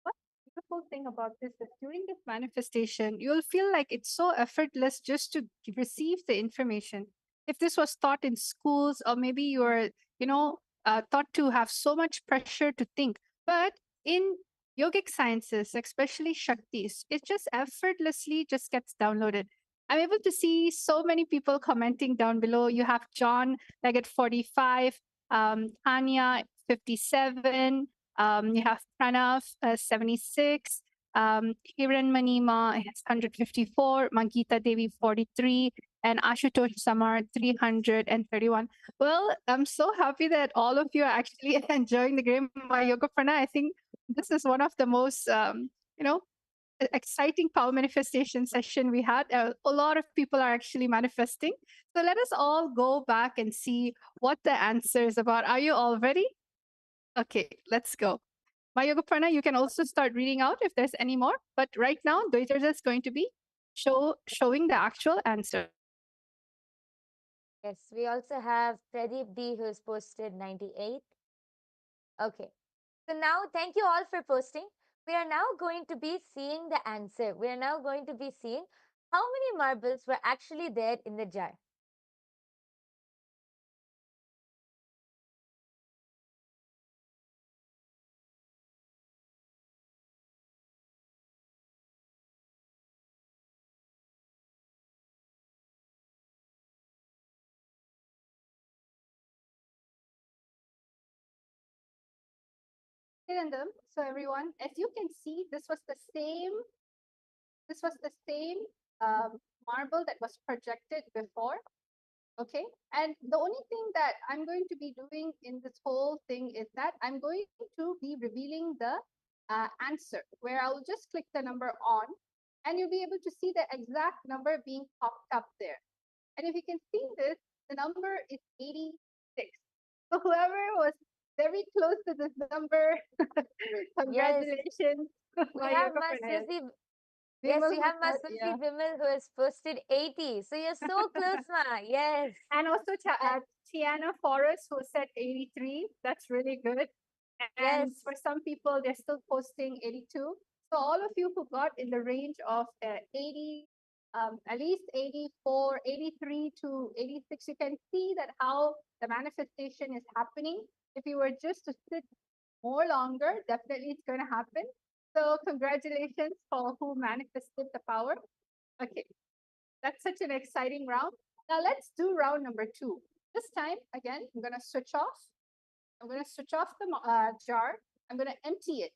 What beautiful thing about this is during this manifestation, you'll feel like it's so effortless just to receive the information. If this was taught in schools, or maybe you're, taught to have so much pressure to think, but in yogic sciences, especially Shaktis, it just effortlessly just gets downloaded. I'm able to see so many people commenting down below. You have John, like at 45, Tanya, 57, you have Pranav, 76, Hiran Manima has 154, Mangita Devi, 43, and Ashutosh Samar, 331. Well, I'm so happy that all of you are actually enjoying the game by Yoga Prana. I think this is one of the most, exciting power manifestation session we had. A lot of people are actually manifesting. So let us all go back and see what the answer is about. Are you all ready? Okay, let's go. My Yoga Prana, you can also start reading out if there's any more. But right now, Dwaiter is going to be showing the actual answer. Yes, we also have Pradeep D who's posted 98. Okay. So now, thank you all for posting. We are now going to be seeing the answer. We are now going to be seeing how many marbles were actually there in the jar. So everyone, as you can see, this was the same marble that was projected before. Okay, and the only thing that I'm going to be doing in this whole thing is that I'm going to be revealing the answer, where I'll just click the number on, and you'll be able to see the exact number being popped up there. And if you can see this, the number is 86. So whoever was very close to this number. Yes, Congratulations, we my have yoga my friends. Sufi. Yes, Vimal we who have my said, Sufi yeah. Vimal who has posted 80. So you're so close, ma. Yes. And also Tiana Forrest who said 83. That's really good. And Yes. for some people, they're still posting 82. So all of you who got in the range of 80, at least 84, 83 to 86, you can see that how the manifestation is happening. If you were just to sit more longer, definitely it's going to happen. So congratulations for who manifested the power. Okay, that's such an exciting round. Now let's do round number 2. This time, again, I'm going to switch off. I'm going to switch off the jar. I'm going to empty it.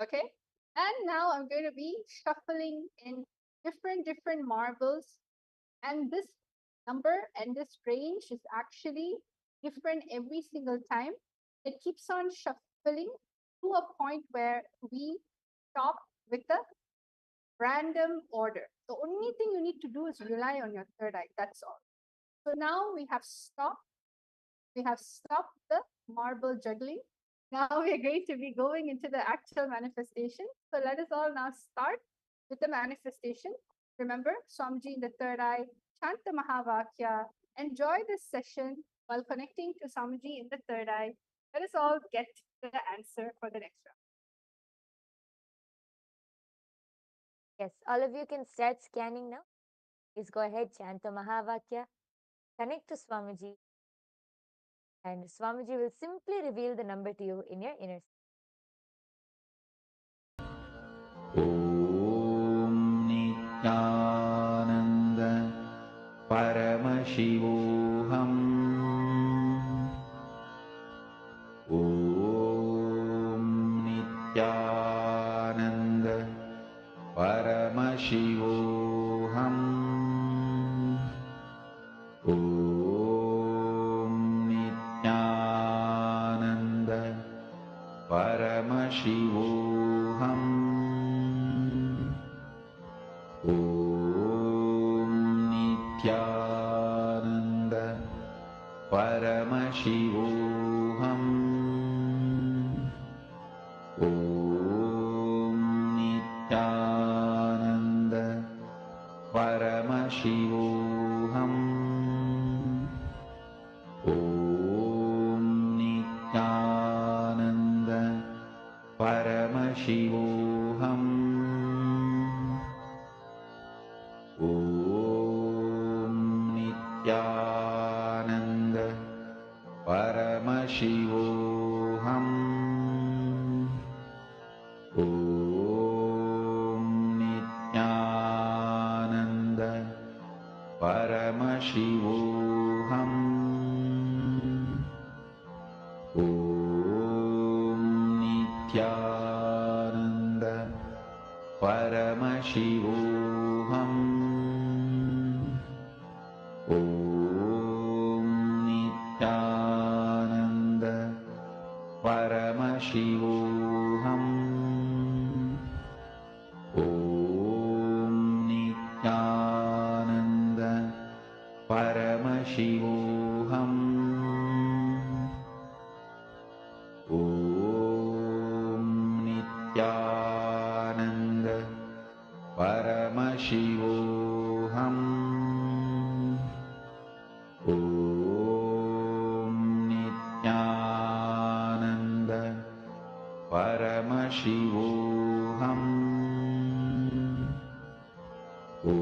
Okay. And now I'm going to be shuffling in different marbles. And this number and this range is actually different every single time. It keeps on shuffling to a point where we stop with the random order. The only thing you need to do is rely on your third eye. That's all. So now we have stopped. We have stopped the marble juggling. Now we are going to be going into the actual manifestation. So let us all now start with the manifestation. Remember, Swamiji in the third eye, chant the Mahavakya, enjoy this session while connecting to Swamiji in the third eye. Let us all get the answer for the next round. Yes, all of you can start scanning now. Please go ahead, chant the Mahavakya, connect to Swamiji, and Swamiji will simply reveal the number to you in your inner. ॐ नित्यानन्द परमशिवोऽहम् ॐ नित्यानन्द परमशिवोऽहम् ॐ नित्यानन्द परमशिवोऽहम् ॐ नित्यानन्द परमशिवोऽहम् ॐ नित्यानन्द परमशिवोऽहम् ॐ नित्यानन्द परमशिवोऽहम् ॐ नित्यानन्द परमशिवोऽहम् ॐ नित्यानन्द परमशिवोऽहम् ॐ नित्यानन्द परमशिवोऽहम् ॐ नित्यानन्द परमशिवोऽहम् ॐ नित्यानन्द परमशिवोऽहम् ॐ नित्यानन्द परमशिवोऽहम् ॐ नित्यानन्द परमशिवोऽहम् ॐ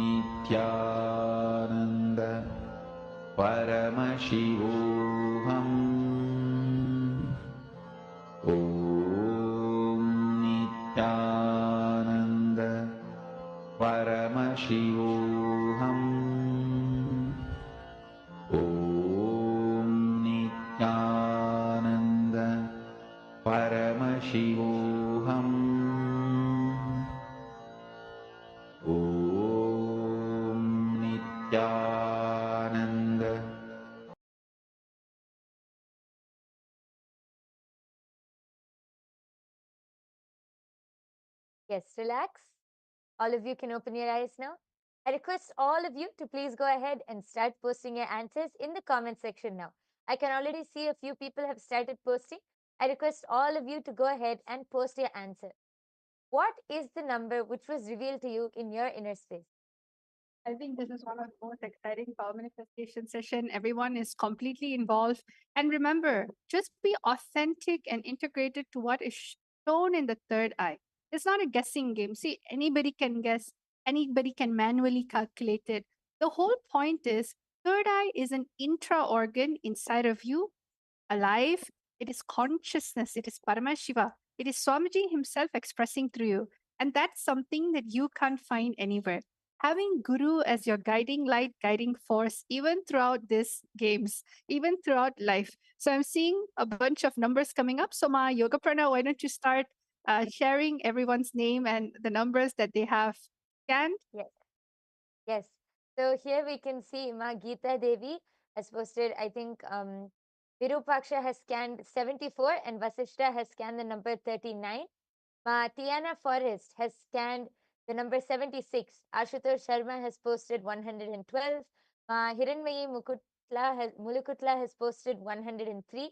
नित्यानन्द परमशिवोऽहम् ॐ नित्यानन्द परमशिवोऽहम् ॐ नित्यानन्द परमशिवोऽहम् ॐ Nityanand Yes, relax. All of you can open your eyes now. I request all of you to please go ahead and start posting your answers in the comment section now. I can already see a few people have started posting. I request all of you to go ahead and post your answer. What is the number which was revealed to you in your inner space? I think this is one of the most exciting power manifestation session. Everyone is completely involved. And remember, just be authentic and integrated to what is shown in the third eye. It's not a guessing game. See, anybody can guess, anybody can manually calculate it. The whole point is third eye is an intra organ inside of you, alive. It is consciousness. It is Paramashiva. It is Swamiji himself expressing through you. And that's something that you can't find anywhere. Having Guru as your guiding light, guiding force, even throughout these games, even throughout life. So I'm seeing a bunch of numbers coming up. So Ma Yoga Prana, why don't you start sharing everyone's name and the numbers that they have scanned? Yes. Yes. So here we can see Ma Geeta Devi has posted, I think Virupaksha has scanned 74 and Vasishta has scanned the number 39. Ma Tiana Forrest has scanned the number 76. Ashutosh Sharma has posted 112. Ma Hiranmayi Mulukutla has posted 103.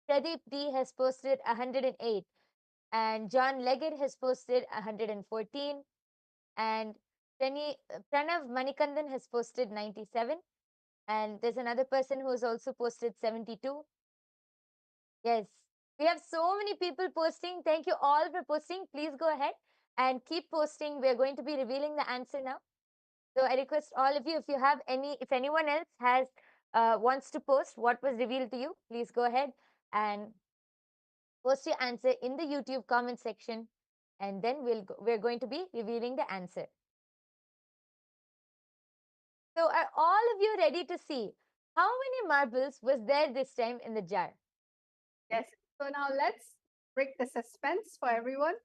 Pradeep D has posted 108. And John Leggett has posted 114. And Pranav Manikandan has posted 97. And there's another person who has also posted 72. Yes, we have so many people posting. Thank you all for posting. Please go ahead and keep posting. We're going to be revealing the answer now. So I request all of you, if anyone else has wants to post what was revealed to you, please go ahead and post your answer in the YouTube comment section, and then we're going to be revealing the answer. So are all of you ready to see how many marbles was there this time in the jar? Yes. So now let's break the suspense for everyone.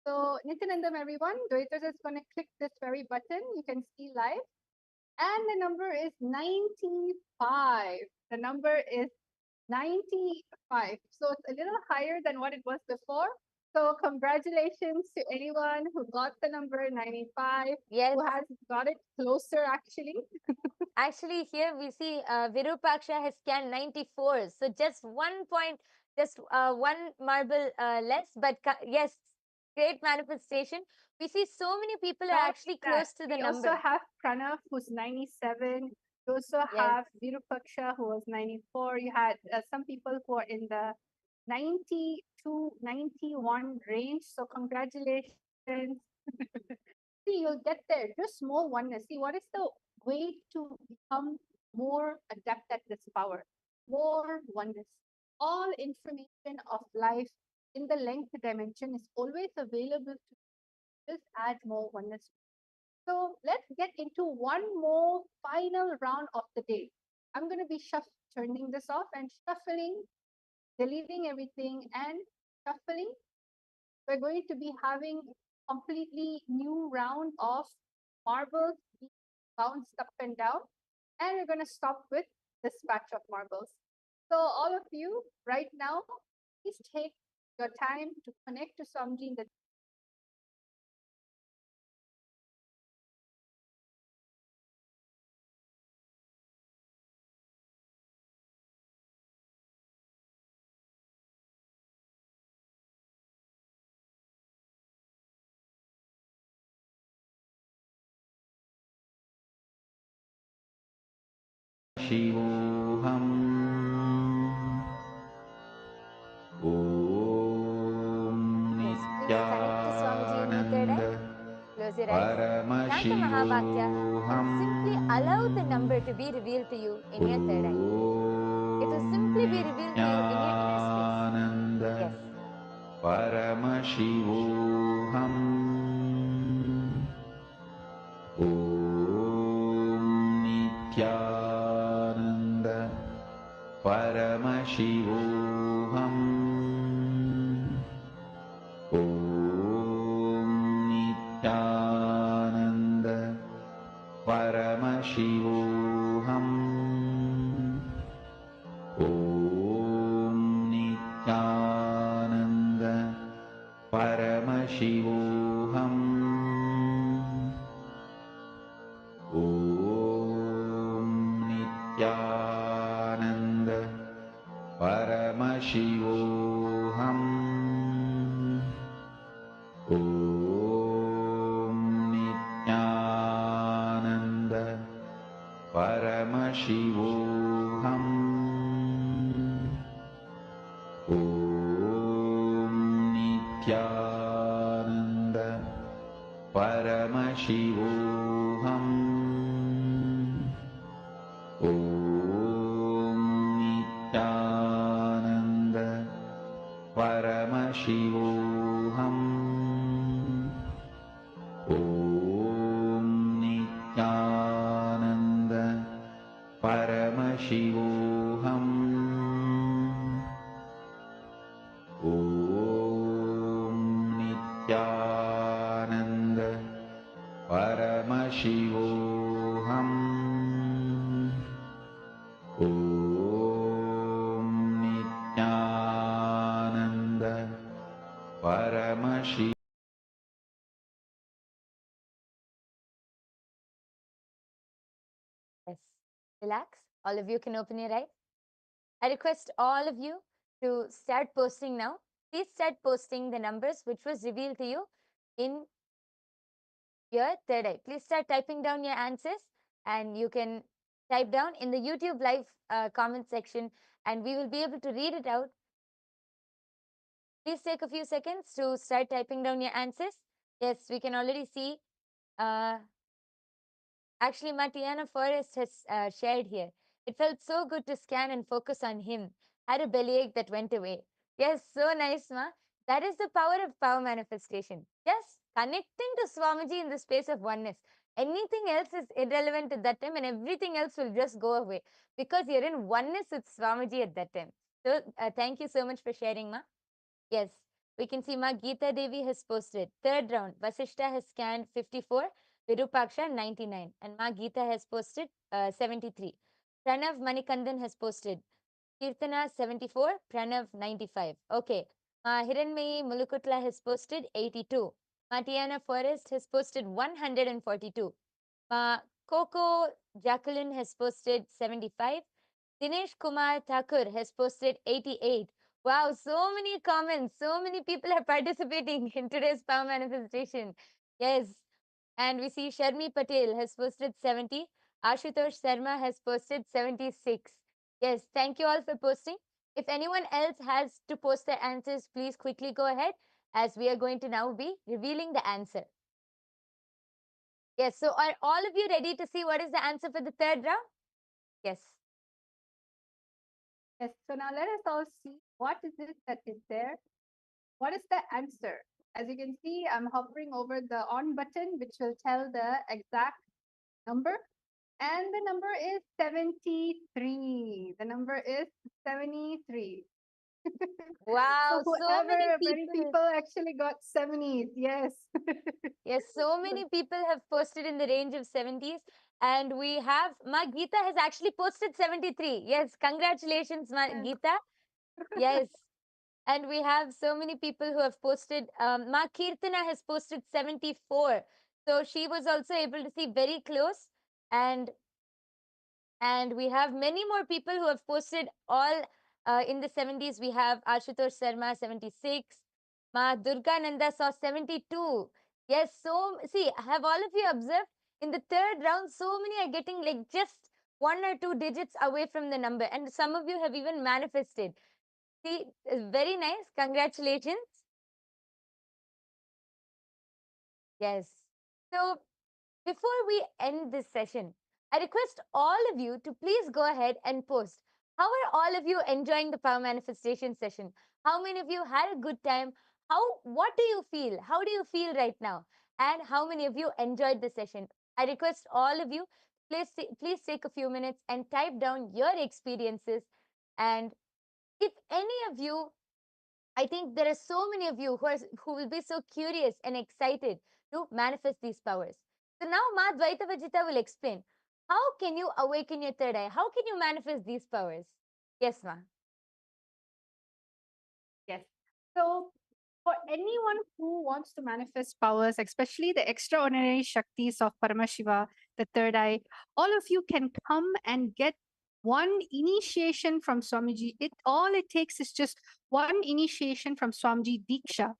So Nityanandam, everyone, Dwaitas is going to click this very button. You can see live. And the number is 95. The number is 95. So it's a little higher than what it was before. So congratulations to anyone who got the number 95, Yes. who has got it closer actually. Actually, here we see Virupaksha has scanned 94. So just 1 point, just one marble less. But yes, great manifestation. We see so many people are actually close to the we number. also have Pranav, who's 97. You also have Virupaksha, who was 94. You had some people who are in the 90 to 91 range. So congratulations. See, you'll get there. Just more oneness. See, what is the way to become more adept at this power? More oneness. All information of life in the length dimension is always available to just add more oneness. So let's get into one more final round of the day. I'm going to be turning this off and shuffling, deleting everything and shuffling. We're going to be having a completely new round of marbles being bounced up and down. And we're going to stop with this batch of marbles. So all of you right now, please take your time to connect to Swamiji in the शिवोऽहम् ॐ Nityanand Close your eyes. Chant the Mahavakya and simply allow the number to be revealed to you in your third eye. It will simply be revealed to you in your inner space. Yes. परमशिवोऽहम् ॐ नित्यानन्द परमशिवोऽहम् ॐ नित्यानन्द परमशिवोऽहम् ॐ नित्यानन्द परमशिवोऽहम् ॐ Nityanand Om Nityananda Paramashivam. Om Nityananda Paramashivam. Om Nityananda Paramashivam. Om Nityananda Paramashivam. Om Nityananda Paramashivam. Om Nityananda Paramashivam. Yes. Relax. All of you can open your eyes. I request all of you to start posting now. Please start posting the numbers which was revealed to you in your third eye. Please start typing down your answers, and you can type down in the YouTube live comment section, and we will be able to read it out. Please take a few seconds to start typing down your answers. Yes, we can already see. Actually, Matiana Forrest has shared here. It felt so good to scan and focus on him. Had a bellyache that went away. Yes, so nice, Ma. That is the power of power manifestation. Yes, connecting to Swamiji in the space of oneness. Anything else is irrelevant at that time, and everything else will just go away because you're in oneness with Swamiji at that time. So, thank you so much for sharing, Ma. Yes, we can see Ma Geeta Devi has posted. Third round, Vasishta has scanned 54, Virupaksha 99, and Ma Geeta has posted 73. Pranav Manikandan has posted. Kirtana 74, Pranav 95. Okay. Ma Hiranmayi Mulukutla has posted 82. Ma Tiana Forrest has posted 142. Ma Coco Jacqueline has posted 75. Dinesh Kumar Thakur has posted 88. Wow, so many comments. So many people are participating in today's power manifestation. Yes. And we see Sharmi Patel has posted 70. Ashutosh Sharma has posted 76. Yes, thank you all for posting. If anyone else has to post their answers, please quickly go ahead, as we are going to now be revealing the answer. Yes, so are all of you ready to see what is the answer for the third round? Yes. Yes, so now let us all see what is it that is there. What is the answer? As you can see, I'm hovering over the on button, which will tell the exact number. And the number is 73. The number is 73. Wow, So so many many people. people actually got 70s. Yes. Yes, so many people have posted in the range of 70s. And we have, Ma Geeta has actually posted 73. Yes, congratulations, Ma Yes. Geeta. Yes. And we have so many people who have posted. Ma Kirtana has posted 74. So she was also able to see very close. And we have many more people who have posted all in the 70s. We have Ashutosh Sharma, 76. Ma Durga Nanda saw 72. Yes, so see, have all of you observed? In the third round, so many are getting like just 1 or 2 digits away from the number. And some of you have even manifested. See, very nice. Congratulations. Yes. So before we end this session, I request all of you to please go ahead and post. How are all of you enjoying the power manifestation session? How many of you had a good time? What do you feel? How do you feel right now? And how many of you enjoyed the session? I request all of you, please take a few minutes and type down your experiences. And if any of you, I think there are so many of you who will be so curious and excited to manifest these powers. So now Ma Dvaita Vajita will explain, how can you awaken your third eye? How can you manifest these powers? Yes, Ma. Yes. So for anyone who wants to manifest powers, especially the extraordinary Shaktis of Paramashiva, the third eye, all of you can come and get one initiation from Swamiji. All it takes is just one initiation from Swamiji Diksha.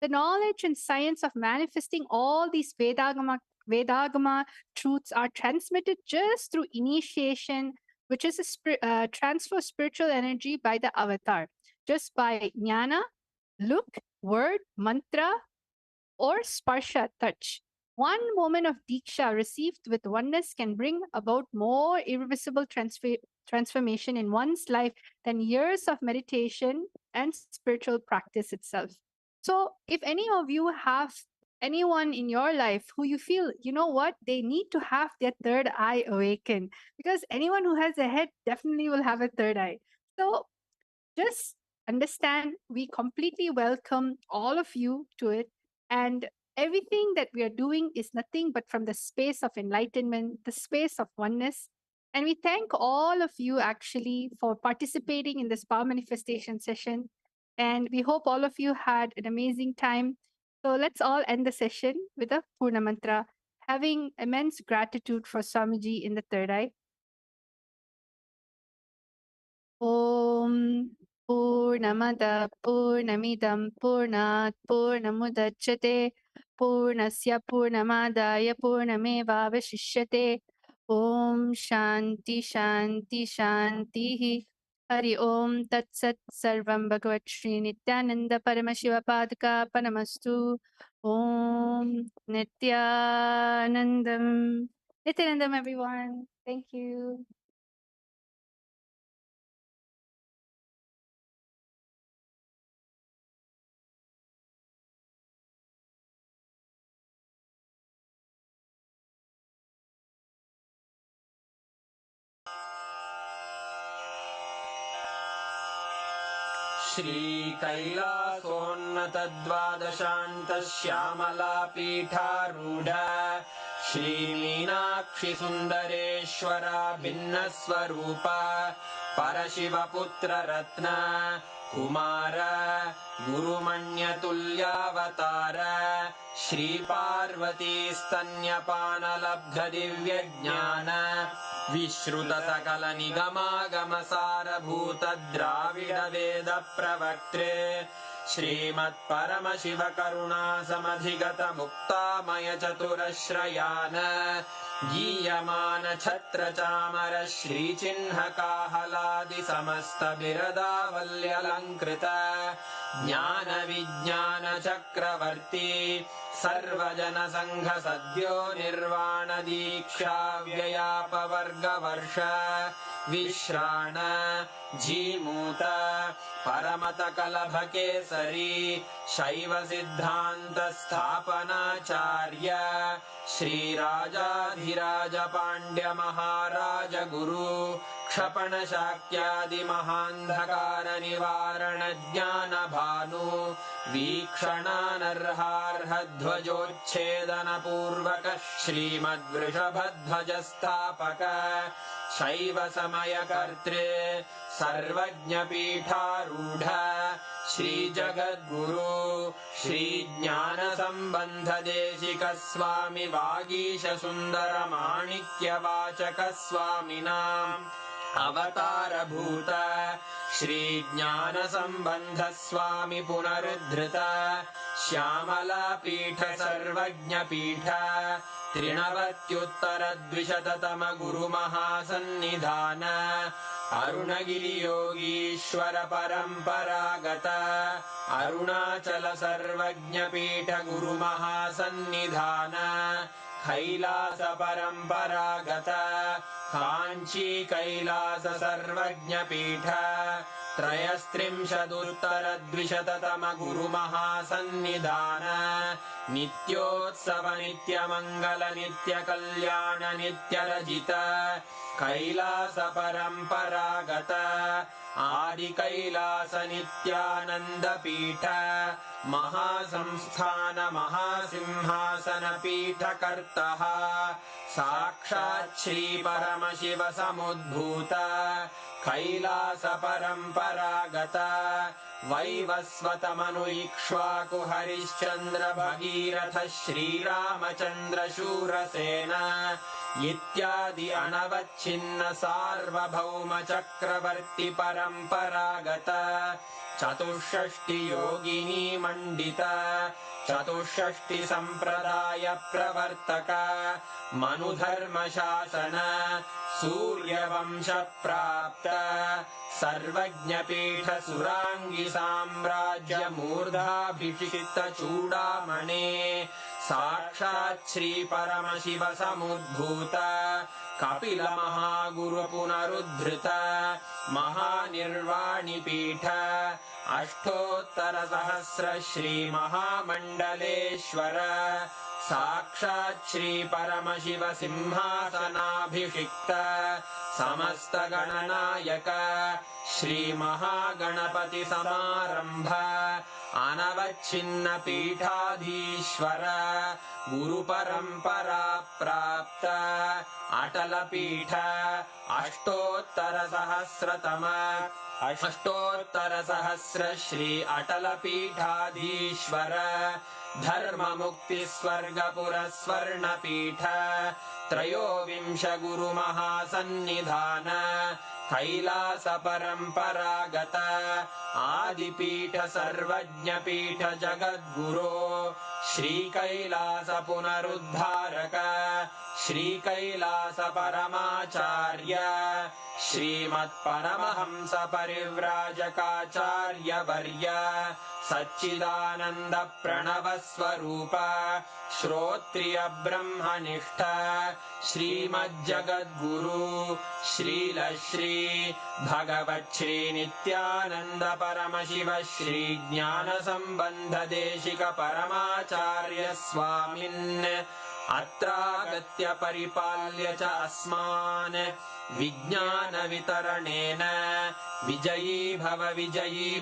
The knowledge and science of manifesting all these Vedagama truths are transmitted just through initiation, which is a transfer of spiritual energy by the avatar, just by jnana, look, word, mantra, or sparsha, touch. One moment of diksha received with oneness can bring about more irreversible transformation in one's life than years of meditation and spiritual practice itself. So, if any of you have anyone in your life who you feel, you know what, they need to have their third eye awaken, because anyone who has a head definitely will have a third eye. So, just understand we completely welcome all of you to it, and everything that we are doing is nothing but from the space of enlightenment, the space of oneness. And we thank all of you actually for participating in this power manifestation session, and we hope all of you had an amazing time. So let's all end the session with a Purna Mantra, having immense gratitude for Swamiji in the third eye. Om Purnamada Purnamidam Purnat Purnamudachyate Purnasya Purnamadaya Purnameva Vashishyate. Om Shanti Shanti Shanti. Hari Om Tat Sat Sarvam Bhagavat Shri Nityananda Paramashiva Padaka Panamastu. Om Nityanandam. Nityanandam, everyone. Thank you. श्रीकैलासोन्नतद्वादशान्तश्यामलापीठारूढ श्रीमीनाक्षिसुन्दरेश्वरा भिन्नस्वरूप परशिवपुत्ररत्न Kumar गुरुमण्यतुल्यावतार श्रीपार्वतीस्तन्यपानलब्धदिव्यज्ञान विश्रुतसकलनिगमागमसारभूतद्राविडवेदप्रवक्त्रे श्रीमत्परमशिवकरुणासमधिगतमुक्तामयचतुरश्रयान् गीयमानछत्रचामर श्रीचिह्नकाहलादिसमस्तबिरदावल्यलङ्कृत ज्ञानविज्ञानचक्रवर्ती सर्वजनसङ्घसद्यो निर्वाणदीक्षाव्ययापवर्गवर्ष विश्राण Jimuta परमतकलभकेसरी शैवसिद्धान्तस्थापनाचार्य श्रीराजाधिराजपाण्ड्यमहाराजगुरु क्षपणशाक्यादिमहान्धकारनिवारणज्ञानभानु वीक्षणानर्हार्हध्वजोच्छेदनपूर्वक श्रीमद्वृषभध्वजस्थापक शैवसमयकर्त्रे सर्वज्ञपीठारूढ श्रीजगद्गुरु श्रीज्ञानसम्बन्धदेशिकस्वामि वागीशसुन्दरमाणिक्यवाचकस्वामिनाम् अवतारभूत श्रीज्ञानसम्बन्धस्वामि पुनरुद्धृत श्यामलापीठ सर्वज्ञपीठ त्रिनवत्युत्तरद्विशततम गुरुमहासन्निधान अरुणगिरियोगीश्वर परम्परागत अरुणाचल सर्वज्ञपीठ गुरुमहासन्निधान कैलास परम्परागत काञ्ची कैलास सर्वज्ञपीठ त्रयस्त्रिंशदुत्तरद्विशततम गुरुमहासन्निधान नित्योत्सव नित्यमङ्गल नित्यकल्याण नित्यरजित कैलास परम्परागत आदिकैलास नित्यानन्दपीठ महासंस्थान महासिंहासन पीठकर्तः साक्षात् श्री परमशिव समुद्भूत कैलास परम्परागत वैवस्वतमनु इक्ष्वाकु हरिश्चन्द्र भगीरथ श्रीरामचन्द्र शूरसेन इत्यादि अनवच्छिन्न सार्वभौम चक्रवर्ति परम्परागत चतुष्षष्टि योगिनी मण्डित चतुष्षष्टि सम्प्रदाय प्रवर्तक मनुधर्मशासन सूर्यवंश प्राप्त सर्वज्ञपीठ सुराङ्गी साम्राज्य मूर्धाभिषिक्त चूडामणे साक्षात् श्री परमशिव समुद्भूत कपिल महागुरु पुनरुद्धृत महानिर्वाणि पीठ अष्टोत्तर सहस्र श्री महामण्डलेश्वर साक्षात् श्री परमशिव सिंहासनाभिषिक्त समस्त गणनायक श्री महागणपति समारंभ अनवच्छिन्न पीठाधीश्वर गुरु परंपरा प्राप्त अटल पीठ अष्टोत्तर सहस्र श्री अटल पीठाधीश्वर धर्म मुक्ति स्वर्गपुर स्वर्ण पीठ त्रयोविंश गुरु महासन्निधान कैलास परंपरागत आदिपीठ सर्वज्ञ पीठ जगद्गुरो श्री कैलास पुनरुद्धारक श्री कैलास परमाचार्य श्रीमत् परमहंस परिव्राजकाचार्य वर्य सच्चिदानंद प्रणव स्वरूप श्रोत्रिय ब्रह्मनिष्ठ श्रीमज्जगद्गुरु श्रील श्री भगवत् श्री नित्यानंद परमशिव श्री ज्ञान संबंध देशिक परमाचार्य स्वामिन् अत्रागत्य परिपाल्य च अस्मान् विज्ञान वितरणेन विजयी भव जय